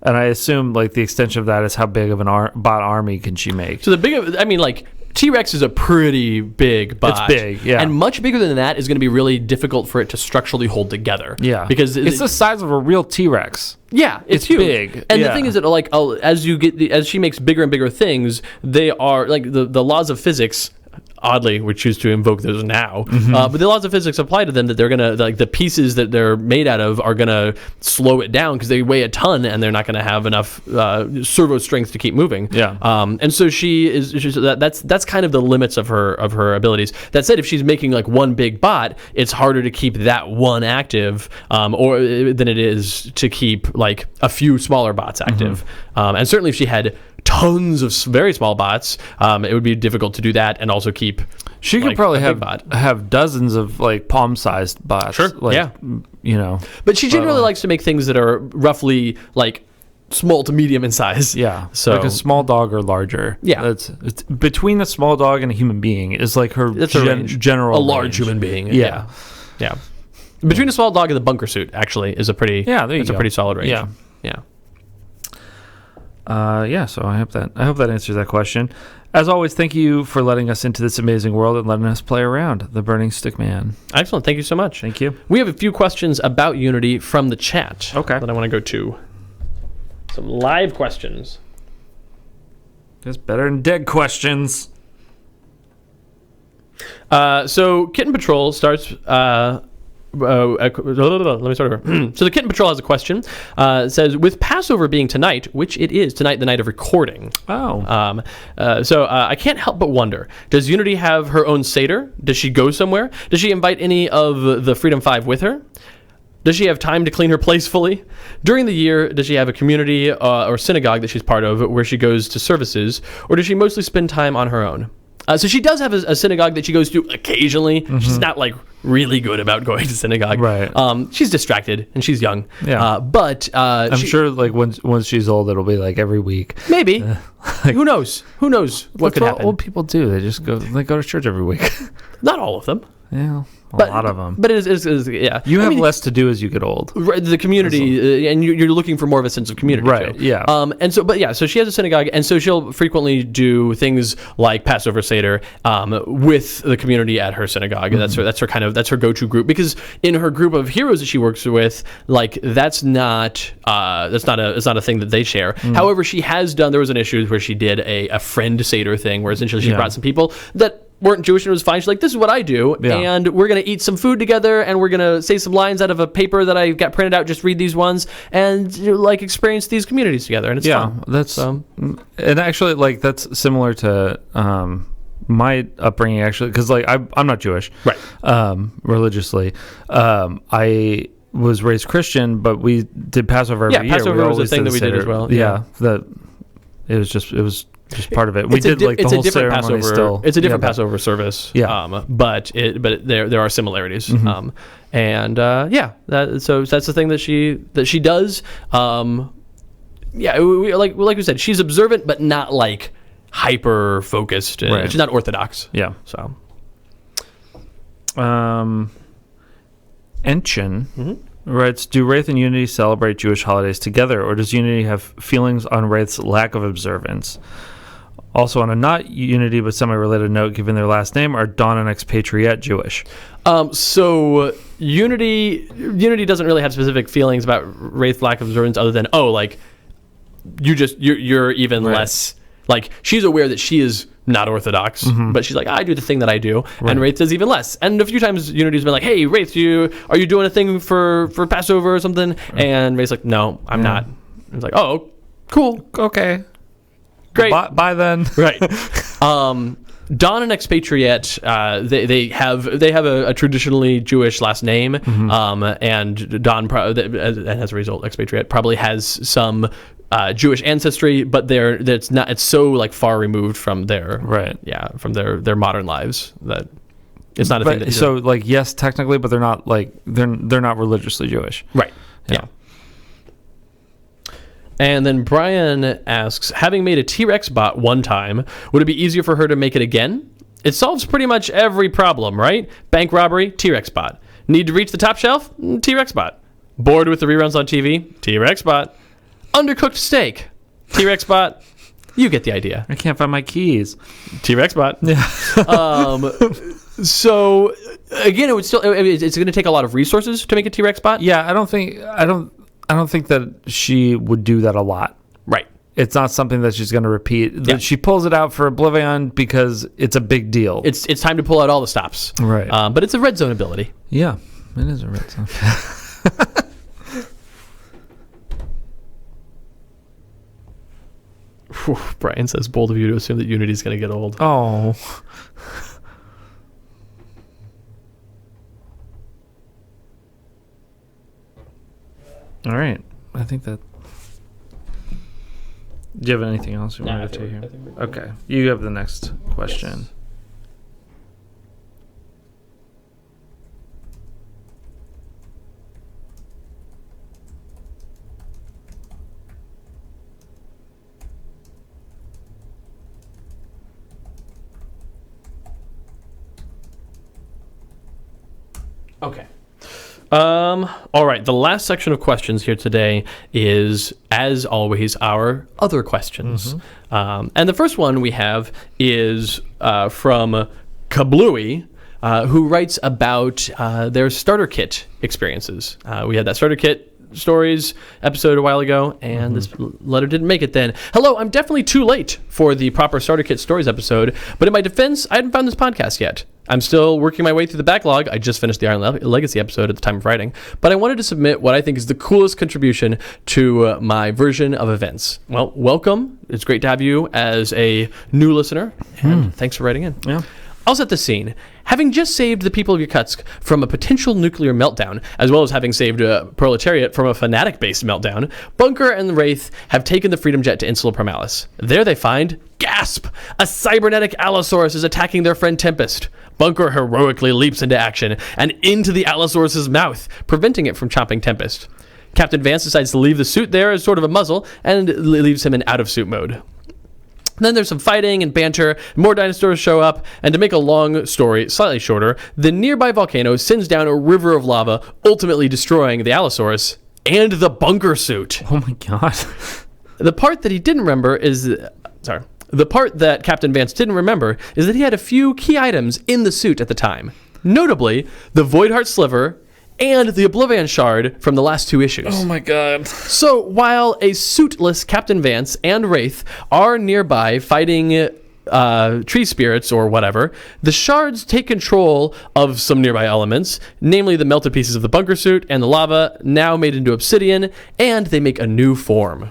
And I assume, like, the extension of that is how big of an bot army can she make? So T-Rex is a pretty big bot. It's big, yeah. And much bigger than that is going to be really difficult for it to structurally hold together. Yeah. Because it's the size of a real T-Rex. Yeah, it's huge. Big. And the thing is that, like, as she makes bigger and bigger things, they are, like, the laws of physics... Oddly, we choose to invoke those now. But the laws of physics apply to them, that they're going to, like, the pieces that they're made out of are going to slow it down because they weigh a ton and they're not going to have enough servo strength to keep moving. Yeah. And so that's kind of the limits of her abilities. That said, if she's making like one big bot, it's harder to keep that one active than it is to keep like a few smaller bots active. And certainly if she had tons of very small bots, it would be difficult to do that and also keep. She could probably have dozens of like palm-sized bots. Sure. Like, But she generally likes to make things that are roughly like small to medium in size. Yeah. So like a small dog or larger. Yeah. It's between a small dog and a human being is like her general a large range. human being. Yeah. Yeah. Between a small dog and the bunker suit, actually, is a pretty Yeah, there you it's go. a pretty solid range. Yeah. Yeah. So I hope that answers that question. As always, thank you for letting us into this amazing world and letting us play around. The Burning Stick Man. Excellent. Thank you so much. Thank you. We have a few questions about Unity from the chat. Okay. That I want to go to. Some live questions. That's better than dead questions. So Kitten Patrol starts. Let me start over. So the Kitten Patrol has a question. It says, with Passover being tonight, which it is tonight, the night of recording. Oh. So I can't help but wonder, does Unity have her own Seder? Does she go somewhere? Does she invite any of the Freedom Five with her? Does she have time to clean her place fully? During the year, does she have a community or synagogue that she's part of where she goes to services? Or does she mostly spend time on her own? So she does have a synagogue that she goes to occasionally. Mm-hmm. She's not like really good about going to synagogue. Right. She's distracted and she's young. Yeah. But I'm sure like once she's old, it'll be like every week. Maybe. Who knows? Who knows what could happen? Old people do. They just go to church every week. Not all of them. Yeah. A lot of them. But it is yeah. You have less to do as you get old. The community, and you're looking for more of a sense of community, right? Too. Yeah. So she has a synagogue, and so she'll frequently do things like Passover Seder with the community at her synagogue. Mm-hmm. That's her go-to group, because in her group of heroes that she works with, like it's not a thing that they share. Mm. However, she has done. There was an issue where she did a friend Seder thing, where essentially she brought some people that weren't Jewish, and it was fine. She's like, this is what I do, and we're going to eat some food together, and we're going to say some lines out of a paper that I got printed out, just read these ones, and experience these communities together, and it's fun. That's and actually, like, that's similar to my upbringing, actually, because like I'm not Jewish, right? Religiously, I was raised Christian, but we did Passover every year. Passover was a thing that we did as well. Yeah, that it was just part of it. We did like the whole ceremony still. It's a different Passover service. Yeah. But there are similarities. Mm-hmm. So that's the thing that she does. Like we said, she's observant, but not like hyper focused. Right. She's not orthodox. Yeah. So. Enchen writes, do Wraith and Unity celebrate Jewish holidays together, or does Unity have feelings on Wraith's lack of observance? Also, on a not Unity but semi-related note, given their last name, are Dawn and Expatriate Jewish? So Unity doesn't really have specific feelings about Wraith's lack of observance, other than you're even less. Like, she's aware that she is not Orthodox, but she's like, I do the thing that I do, and Wraith does even less. And a few times Unity's been like, hey, Wraith, are you doing a thing for Passover or something? And Wraith's like, no, I'm not. And it's like, oh, cool, okay, great, bye then. Right. Dawn and Expatriate, they have a traditionally Jewish last name, and Dawn, and as a result, Expatriate probably has some Jewish ancestry, but it's so like far removed from their from their modern lives that it's not a thing. So like, yes, technically, but they're not like they're not religiously Jewish, right? Yeah. And then Brian asks, having made a T-Rex bot one time, would it be easier for her to make it again? It solves pretty much every problem, right? Bank robbery, T-Rex bot. Need to reach the top shelf? T-Rex bot. Bored with the reruns on TV? T-Rex bot. Undercooked steak? T-Rex bot. You get the idea. I can't find my keys. T-Rex bot. Yeah. So again, it's going to take a lot of resources to make a T-Rex bot. Yeah, I don't think that she would do that a lot. Right. It's not something that she's going to repeat. Yeah. She pulls it out for Oblivion because it's a big deal. It's time to pull out all the stops. Right. But it's a red zone ability. Yeah, it is a red zone. Whew, Brian says, bold of you to assume that Unity's going to get old. Oh. All right. I think that... Do you have anything else you wanted to hear? Okay. You have the next question. Yes. Okay. All right. The last section of questions here today is, as always, our other questions. And the first one we have is from Kablooey, who writes about their starter kit experiences. We had that starter kit stories episode a while ago, and this letter didn't make it then. Hello, I'm definitely too late for the proper starter kit stories episode, but in my defense, I hadn't found this podcast yet. I'm still working my way through the backlog. I just finished the Iron Legacy episode at the time of writing, but I wanted to submit what I think is the coolest contribution to my version of events. Well, welcome. It's great to have you as a new listener, and thanks for writing in. Yeah. I'll set the scene. Having just saved the people of Yakutsk from a potential nuclear meltdown, as well as having saved a proletariat from a fanatic-based meltdown, Bunker and Wraith have taken the Freedom Jet to Insula Primalis. There they find, gasp! A cybernetic Allosaurus is attacking their friend Tempest. Bunker heroically leaps into action and into the Allosaurus's mouth, preventing it from chopping Tempest. Captain Vance decides to leave the suit there as sort of a muzzle and leaves him in out-of-suit mode. Then there's some fighting and banter, more dinosaurs show up, and to make a long story slightly shorter, the nearby volcano sends down a river of lava, ultimately destroying the Allosaurus and the bunker suit. Oh my god. The part that he didn't remember is... The part that Captain Vance didn't remember is that he had a few key items in the suit at the time. Notably, the Voidheart Sliver and the Oblivion Shard from the last two issues. Oh my god. So while a suitless Captain Vance and Wraith are nearby fighting tree spirits or whatever, the shards take control of some nearby elements, namely the melted pieces of the bunker suit and the lava, now made into obsidian, and they make a new form.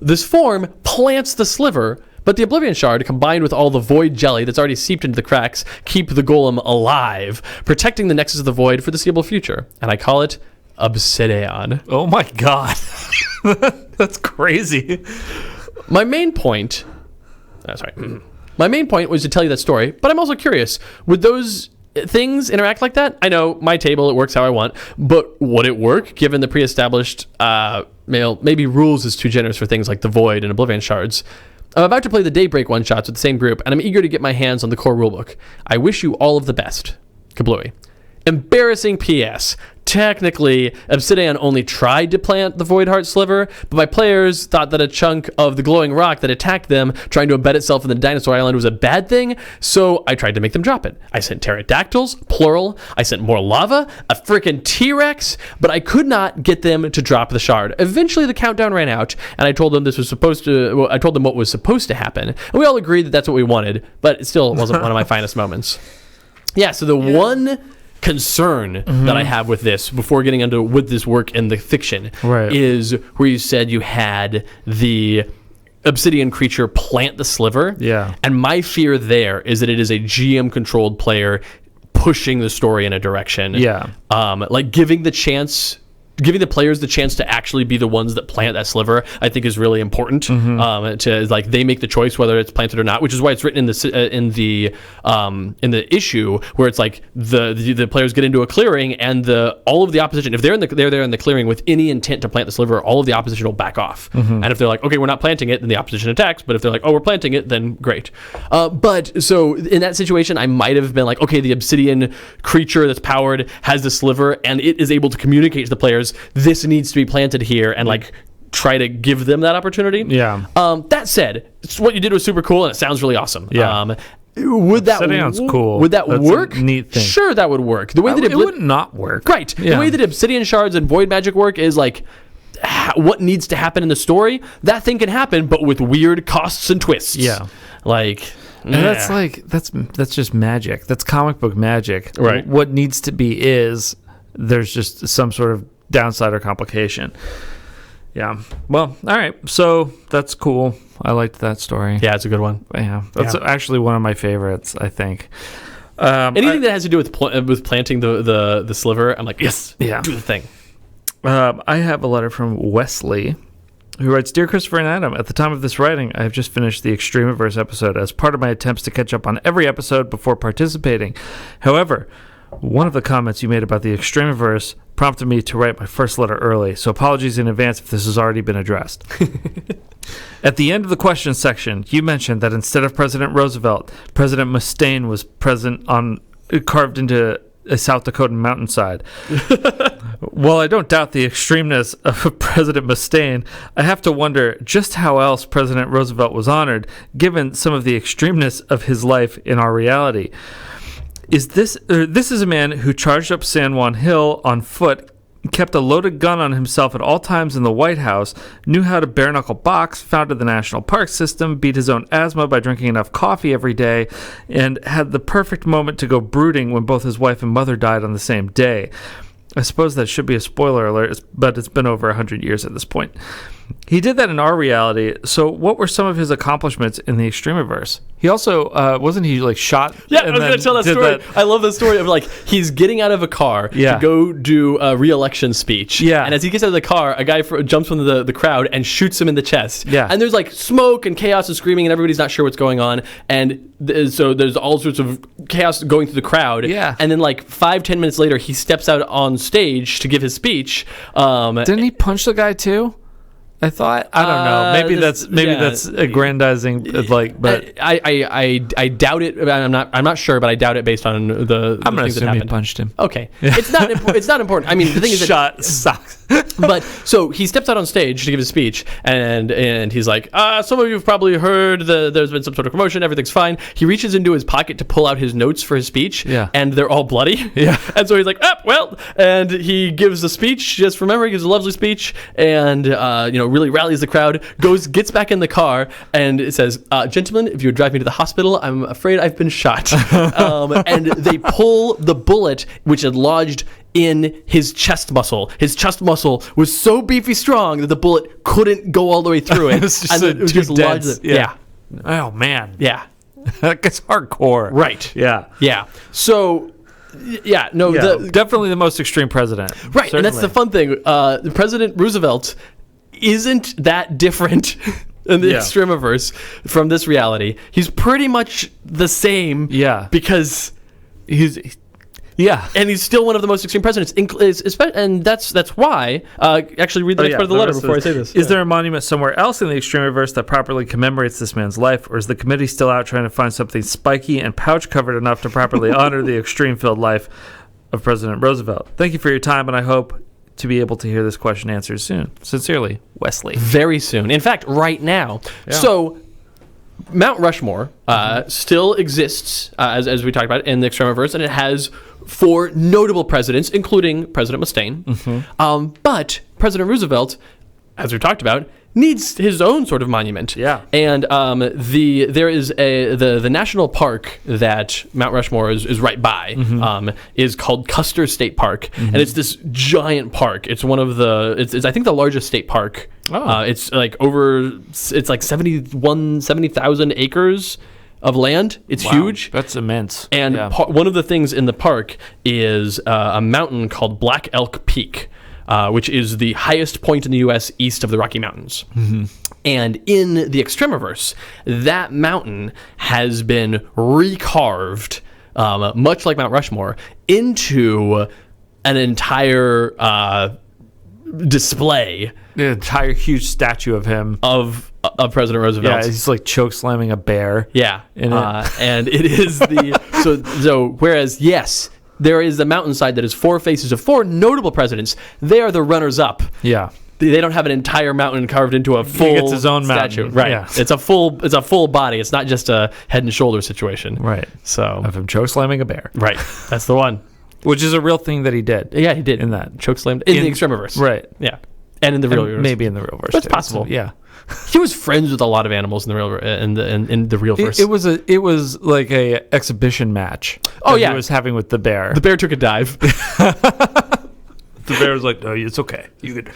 This form plants the sliver, but the Oblivion Shard, combined with all the Void jelly that's already seeped into the cracks, keep the golem alive, protecting the Nexus of the Void for the foreseeable future. And I call it Obsidian. Oh my god. That's crazy. My main point... My main point was to tell you that story, but I'm also curious, would those things interact like that? I know, my table, it works how I want, but would it work given the pre-established... maybe rules is too generous for things like the Void and Oblivion Shards. I'm about to play the Daybreak one-shots with the same group, and I'm eager to get my hands on the core rulebook. I wish you all of the best. Kablooey. Embarrassing PS. Technically, Obsidian only tried to plant the Voidheart Sliver, but my players thought that a chunk of the glowing rock that attacked them, trying to embed itself in the dinosaur island, was a bad thing, so I tried to make them drop it. I sent pterodactyls, plural. I sent more lava, a freaking T-Rex, but I could not get them to drop the shard. Eventually, the countdown ran out, and I told them I told them what was supposed to happen, and we all agreed that that's what we wanted, but it still wasn't one of my finest moments. Yeah, so the one concern that I have with this, before getting into would this work in the fiction, is where you said you had the obsidian creature plant the sliver. Yeah. And my fear there is that it is a GM controlled player pushing the story in a direction. Yeah. Like giving the players the chance to actually be the ones that plant that sliver, I think is really important. To like they make the choice whether it's planted or not, which is why it's written in the issue where it's like the players get into a clearing and all of the opposition, if they're there in the clearing with any intent to plant the sliver, all of the opposition will back off. And if they're like, okay, we're not planting it, then the opposition attacks. But if they're like, oh, we're planting it, then great. But so in that situation, I might have been like, okay, the obsidian creature that's powered has the sliver and it is able to communicate to the players, this needs to be planted here, and like try to give them that opportunity. Yeah. That said, what you did was super cool and it sounds really awome. Yeah. Would that Obsidian's cool. Would that That's work? a neat thing. Sure, that would work. The way that it would not work. Right. Yeah. The way that obsidian shards and void magic work is like what needs to happen in the story. That thing can happen, but with weird costs and twists. Yeah. Like. And that's just magic. That's comic book magic. Right. What needs to be is there's just some sort of downside or complication. Yeah. Well, all right. So that's cool. I liked that story. Yeah, it's a good one. Yeah. That's actually one of my favorites, I think. Anything that has to do with planting the sliver, I'm like, yes, do the thing. I have a letter from Wesley, who writes, Dear Christopher and Adam, at the time of this writing, I have just finished the Extremiverse episode as part of my attempts to catch up on every episode before participating. However, one of the comments you made about the Extremiverse prompted me to write my first letter early, so apologies in advance if this has already been addressed. At the end of the questions section, you mentioned that instead of President Roosevelt, President Mustaine was present on carved into a South Dakota mountainside. While I don't doubt the extremeness of President Mustaine, I have to wonder just how else President Roosevelt was honored, given some of the extremeness of his life in our reality. This is a man who charged up San Juan Hill on foot, kept a loaded gun on himself at all times in the White House, knew how to bare-knuckle box, founded the National Park System, beat his own asthma by drinking enough coffee every day, and had the perfect moment to go brooding when both his wife and mother died on the same day. I suppose that should be a spoiler alert, but it's been over 100 years at this point. He did that in our reality, so what were some of his accomplishments in the Extremiverse? He also, wasn't he like shot? Yeah, I was going to tell that story. I love the story of like he's getting out of a car to go do a re-election speech. Yeah. And as he gets out of the car, a guy jumps from the crowd and shoots him in the chest. Yeah. And there's like smoke and chaos and screaming and everybody's not sure what's going on. And so there's all sorts of chaos going through the crowd. Yeah. And then like 5-10 minutes later, he steps out on stage to give his speech. Didn't he punch the guy too? I thought, I don't know. Maybe that's aggrandizing. Like, but I doubt it. I'm not sure, but I doubt it based on the I'm gonna things that assume he happened. punched him. Okay, it's not important. I mean, the thing is, shot sucks. But so he steps out on stage to give his speech, and he's like, some of you have probably heard there's been some sort of commotion. Everything's fine. He reaches into his pocket to pull out his notes for his speech, and they're all bloody. Yeah, and so he's like, well, and he gives a speech just from memory. He gives a lovely speech, and really rallies the crowd. Gets back in the car, and it says, "Gentlemen, if you would drive me to the hospital, I'm afraid I've been shot." And they pull the bullet, which had lodged in his chest muscle. His chest muscle was so beefy strong that the bullet couldn't go all the way through it. It was just lodged. Yeah. Oh man. Yeah. That gets hardcore. Right. Yeah. Yeah. So. Yeah, no, definitely the most extreme president. Right, certainly. And that's the fun thing. President Roosevelt isn't that different in the Extremiverse from this reality. He's pretty much the same. Yeah, because he's. Yeah, and he's still one of the most extreme presidents, and that's why. Actually, read the next part of the letter before I say this. Is there a monument somewhere else in the Extremiverse that properly commemorates this man's life, or is the committee still out trying to find something spiky and pouch-covered enough to properly honor the extreme-filled life of President Roosevelt? Thank you for your time, and I hope to be able to hear this question answered soon. Sincerely, Wesley. Very soon. In fact, right now. Yeah. So. Mount Rushmore still exists, as we talked about, in the Extremiverse, and it has 4 notable presidents, including President Mustaine. Mm-hmm. But President Roosevelt, as we talked about, needs his own sort of monument. Yeah. And there is the national park that Mount Rushmore is right by, is called Custer State Park, and it's this giant park. It's one of it's I think the largest state park. Oh. It's like 70,000 acres of land. It's huge. That's immense. And one of the things in the park is a mountain called Black Elk Peak. Which is the highest point in the U.S. east of the Rocky Mountains. Mm-hmm. And in the Extremiverse, that mountain has been recarved, much like Mount Rushmore, into an entire display. An entire huge statue of him. Of President Roosevelt. Yeah, he's like choke slamming a bear. Yeah. And it is so whereas, yes, there is a mountainside that is 4 faces of 4 notable presidents. They are the runners-up. Yeah, they don't have an entire mountain carved into a full. He gets his own statue. Mountain. Right. Yeah. It's a full body. It's not just a head and shoulder situation. Right. So of him choke slamming a bear. Right. That's the one. Which is a real thing that he did. Yeah, he did in that choke slammed in the Extremiverse. Right. Yeah. And in the real verse. Maybe in the real verse. That's possible. So, yeah. He was friends with a lot of animals in the real in the real verse. It was like a exhibition match. Oh yeah, he was having with the bear. The bear took a dive. The bear was like, "No, it's okay. You could."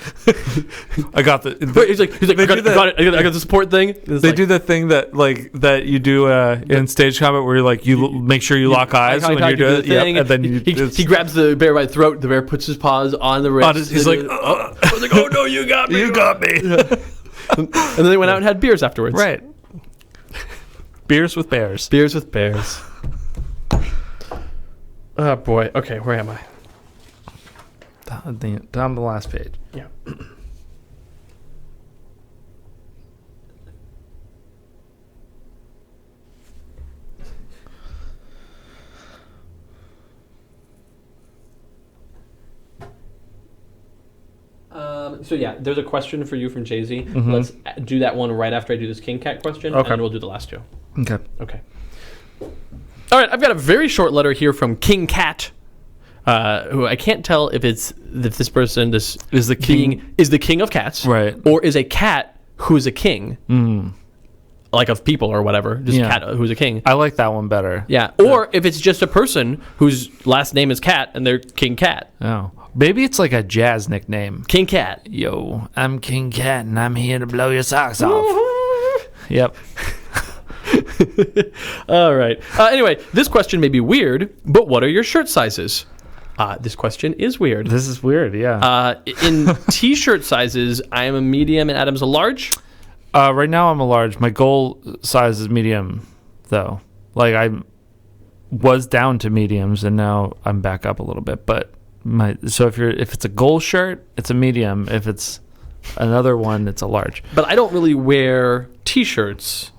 I got the. He's like, I got the support thing. They do the thing that you do in stage combat where you make sure you lock eyes when you're doing it. Yep, and then he grabs the bear by the throat. The bear puts his paws on the wrist. He's like, "Oh no, you got me! You got me!" And then they went out and had beers afterwards. Right. Beers with bears. Beers with bears. Oh boy. Okay, where am I? Down the last page. Yeah. So yeah, there's a question for you from Jay-Z. Mhm. Let's do that one right after I do this King Cat question, Okay. and then we'll do the last two. Okay. Okay. All right, I've got a very short letter here from King Cat, who I can't tell if this person Is the king is the king of cats, right? or is a cat who is a king, like of people or whatever, just a cat who's a king. I like that one better. Yeah, or if it's just a person whose last name is Cat and they're King Cat. Oh, maybe it's like a jazz nickname. King Cat. Yo, I'm King Cat and I'm here to blow your socks off. Yep. All right. Anyway, this question may be weird, but what are your shirt sizes? This question is weird. This is weird. Yeah. In T-shirt sizes, I am a medium and Adam's a large. Right now I'm a large. My goal size is medium, though. Like I was down to mediums and now I'm back up a little bit. But if it's a goal shirt, it's a medium. If it's another one, it's a large. But I don't really wear T-shirts,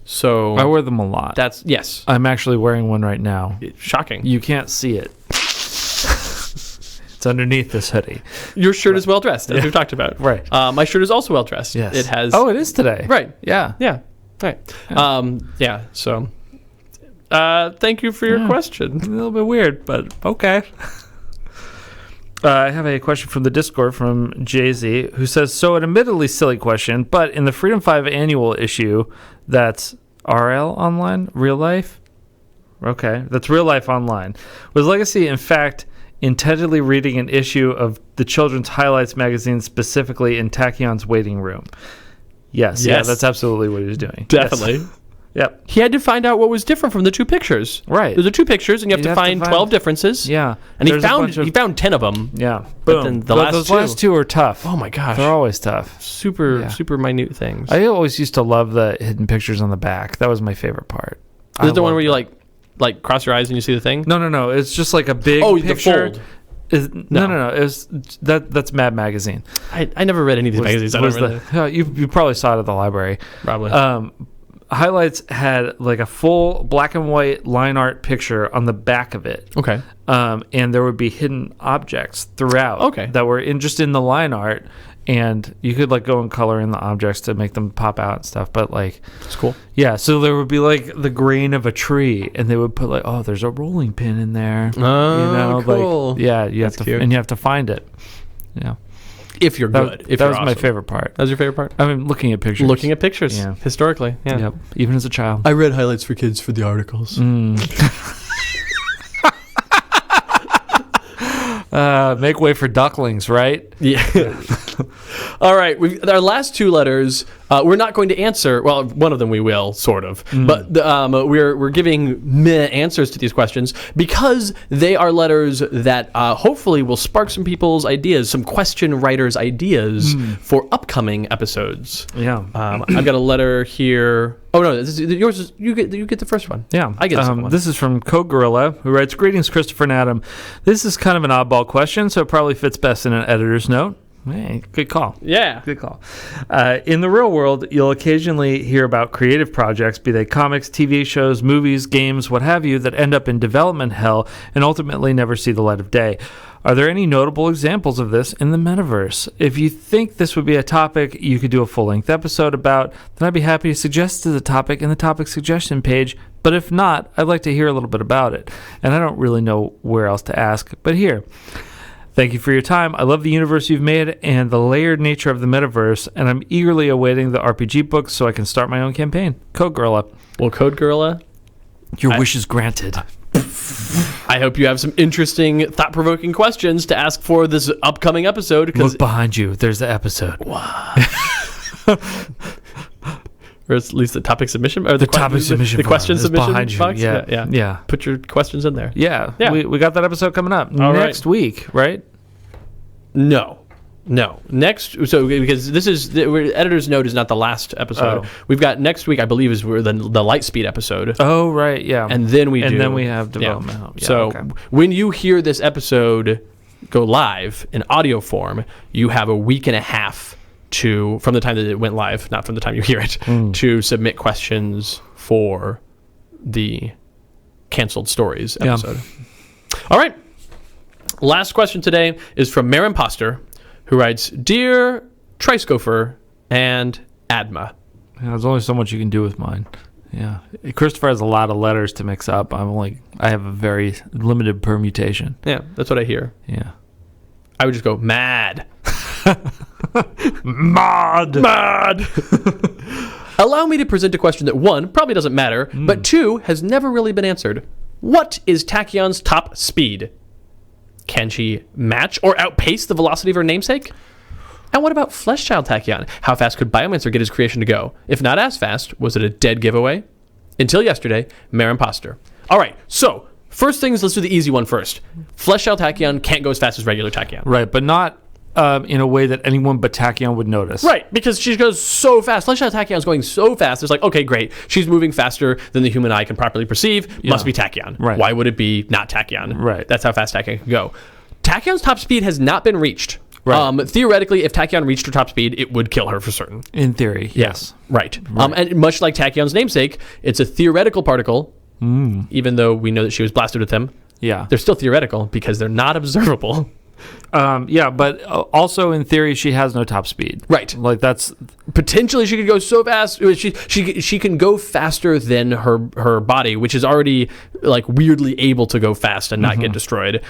so I wear them a lot. yes. I'm actually wearing one right now. Shocking. You can't see it. It's underneath this hoodie. Your shirt is well dressed, as we've talked about. Right. My shirt is also well dressed. Yes. It has. Oh, it is today. Right. Yeah. Yeah. Right. So, thank you for your question. A little bit weird, but okay. I have a question from the Discord from Jay-Z, who says, so an admittedly silly question, but in the Freedom 5 annual issue, that's RL Online, Real Life? Okay, that's Real Life Online. Was Legacy, in fact, intently reading an issue of the Children's Highlights magazine, specifically in Tachyon's waiting room? Yes. Yeah, that's absolutely what he was doing. Definitely. Yes. Yep. He had to find out what was different from the two pictures. Right. There's the two pictures, and you have to find 12 differences. Yeah. And he found 10 of them. Yeah. But then those last two are tough. Oh my gosh. They're always tough. Super minute things. I always used to love the hidden pictures on the back. That was my favorite part. Is it the one where you like cross your eyes and you see the thing? No. It's just like a big picture. The fold. No. It was that's Mad Magazine. I never read any of these magazines. You probably saw it at the library. Probably. Highlights had like a full black and white line art picture on the back of it. Okay. And there would be hidden objects throughout. Okay. That were just in the line art, and you could like go and color in the objects to make them pop out and stuff. But like, it's cool. Yeah. So there would be like the grain of a tree, and they would put like, oh, there's a rolling pin in there. Oh, cool. Like, yeah. You have to, cute. and you have to find it. Yeah. If you're good. That was my favorite part. That was your favorite part? I mean, looking at pictures. Looking at pictures. Yeah. Historically. Yeah. Yep. Even as a child. I read highlights for kids for the articles. Make way for ducklings, right? Yeah. All right. Our last two letters, we're not going to answer. Well, one of them we will, sort of. But we're giving meh answers to these questions because they are letters that hopefully will spark some people's ideas, some question writers' ideas for upcoming episodes. Yeah. I've got a letter here. Oh no, this is yours. You get the first one. Yeah, I get the second one. This is from Code Gorilla, who writes, "Greetings, Christopher and Adam. This is kind of an oddball question, so it probably fits best in an editor's note." Hey, good call. Yeah. Good call. In the real world, you'll occasionally hear about creative projects, be they comics, TV shows, movies, games, what have you, that end up in development hell and ultimately never see the light of day. Are there any notable examples of this in the metaverse? If you think this would be a topic you could do a full-length episode about, then I'd be happy to suggest the topic in the topic suggestion page. But if not, I'd like to hear a little bit about it. And I don't really know where else to ask, but here. Thank you for your time. I love the universe you've made and the layered nature of the metaverse, and I'm eagerly awaiting the RPG books so I can start my own campaign. Code Gorilla. Well, Code Gorilla, your wish is granted. I hope you have some interesting, thought-provoking questions to ask for this upcoming episode. Look behind you. There's the episode. Wow. Or at least the topic submission, or the topic submission, the question submission behind you. box. Yeah. Put your questions in there. Yeah. We got that episode coming up next week, right? No. Next, so because this is editor's note is not the last episode. We've got next week, I believe, is the Lightspeed episode. Oh right, yeah. And then we have development. Yeah. Yeah, so when you hear this episode go live in audio form, you have a week and a half from the time that it went live, not from the time you hear it, to submit questions for the Canceled Stories episode. All right. Last question today is from Mare Imposter, who writes, Dear Triskofer and Adma. Yeah, there's only so much you can do with mine. Yeah. Christopher has a lot of letters to mix up. I have a very limited permutation. Yeah, that's what I hear. Yeah. I would just go, mad. Mad. Allow me to present a question that, one, probably doesn't matter, but two, has never really been answered. What is Tachyon's top speed? Can she match or outpace the velocity of her namesake? And what about Fleshchild Tachyon? How fast could Biomancer get his creation to go? If not as fast, was it a dead giveaway? Until yesterday, Mare Imposter. All right, so first things, let's do the easy one first. Fleshchild Tachyon can't go as fast as regular Tachyon. Right, but not in a way that anyone but Tachyon would notice. Right, because she goes so fast. Fleshchild Tachyon is going so fast. It's like, okay, great. She's moving faster than the human eye can properly perceive. Must be Tachyon. Right. Why would it be not Tachyon? Right. That's how fast Tachyon can go. Tachyon's top speed has not been reached. Right. Theoretically, if Tachyon reached her top speed, it would kill her for certain. In theory, yes. Right. And much like Tachyon's namesake, it's a theoretical particle, even though we know that she was blasted with them. Yeah. They're still theoretical because they're not observable. Yeah, but also in theory, she has no top speed. Right. Like that's Potentially, she could go so fast. She can go faster than her body, which is already like weirdly able to go fast and not get destroyed.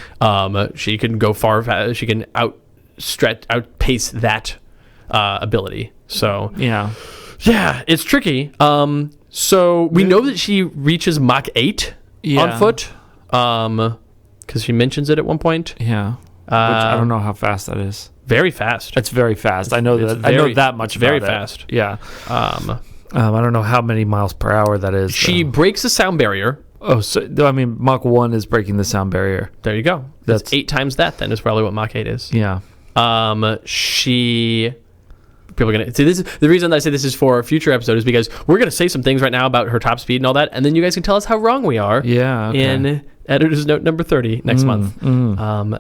She can go far fast. She can outpace that ability. So yeah, it's tricky. So we know that she reaches Mach 8 on foot. Because she mentions it at one point. Yeah. Which I don't know how fast that is. Very fast. It's very fast. I know that. I know that much. Very about it. fast. Yeah. I don't know how many miles per hour that is. She breaks the sound barrier. Oh, so I mean, Mach 1 is breaking the sound barrier. There you go. That's 8 times that. Then is probably what Mach 8 is. Yeah. People are gonna see this. The reason I say this is for a future episode is because we're gonna say some things right now about her top speed and all that, and then you guys can tell us how wrong we are. Yeah. Okay. In editor's note number 30 next month. So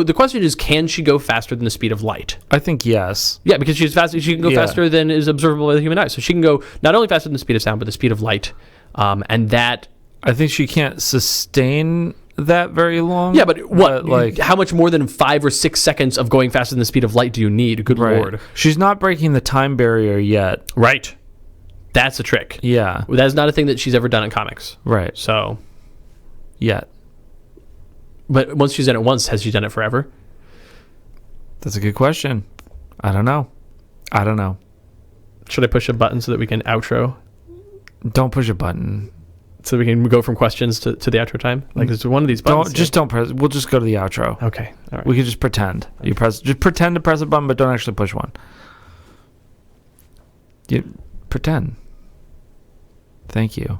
the question is, can she go faster than the speed of light? I think yes. Yeah, because she's fast. She can go faster than is observable by the human eye. So she can go not only faster than the speed of sound, but the speed of light. And that, I think she can't sustain that very long. Yeah, but what? Like, how much more than 5 or 6 seconds of going faster than the speed of light do you need? Good Lord. She's not breaking the time barrier yet. Right. That's a trick. Yeah. That's not a thing that she's ever done in comics. Right. So. Yet. But once she's done it once, has she done it forever? That's a good question. I don't know. Should I push a button so that we can outro? Don't push a button. So we can go from questions to the outro time? Like, it's one of these buttons. Don't press. We'll just go to the outro. Okay. All right. We could just pretend. Just pretend to press a button, but don't actually push one. Pretend. Thank you.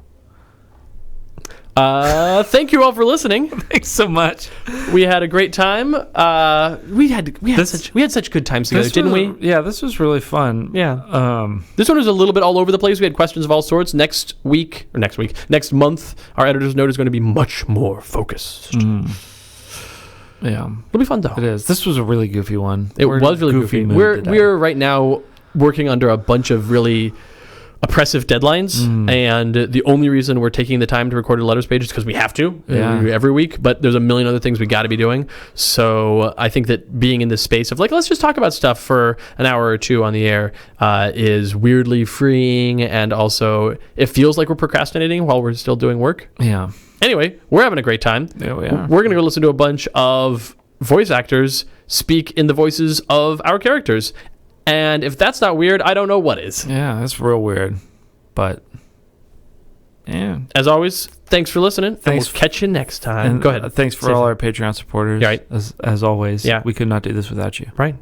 Thank you all for listening. Thanks so much. We had a great time. We had such good times together, didn't we? Yeah, this was really fun. Yeah. This one was a little bit all over the place. We had questions of all sorts. Next month, our editor's note is going to be much more focused. Yeah, it'll be fun though. It is. This was a really goofy one. It was really goofy. We're right now working under a bunch of really oppressive deadlines, and the only reason we're taking the time to record a letters page is because we have to every week, but there's a million other things we got to be doing. So I think that being in this space of like, let's just talk about stuff for an hour or two on the air is weirdly freeing, and also it feels like we're procrastinating while we're still doing work. Yeah. Anyway, we're having a great time. Yeah, we are. We're going to go listen to a bunch of voice actors speak in the voices of our characters. And if that's not weird, I don't know what is. Yeah, that's real weird. But, yeah. As always, thanks for listening. Thanks. And we'll catch you next time. And go ahead. Thanks for all our Patreon supporters. Right. As always. Yeah. We could not do this without you. Right.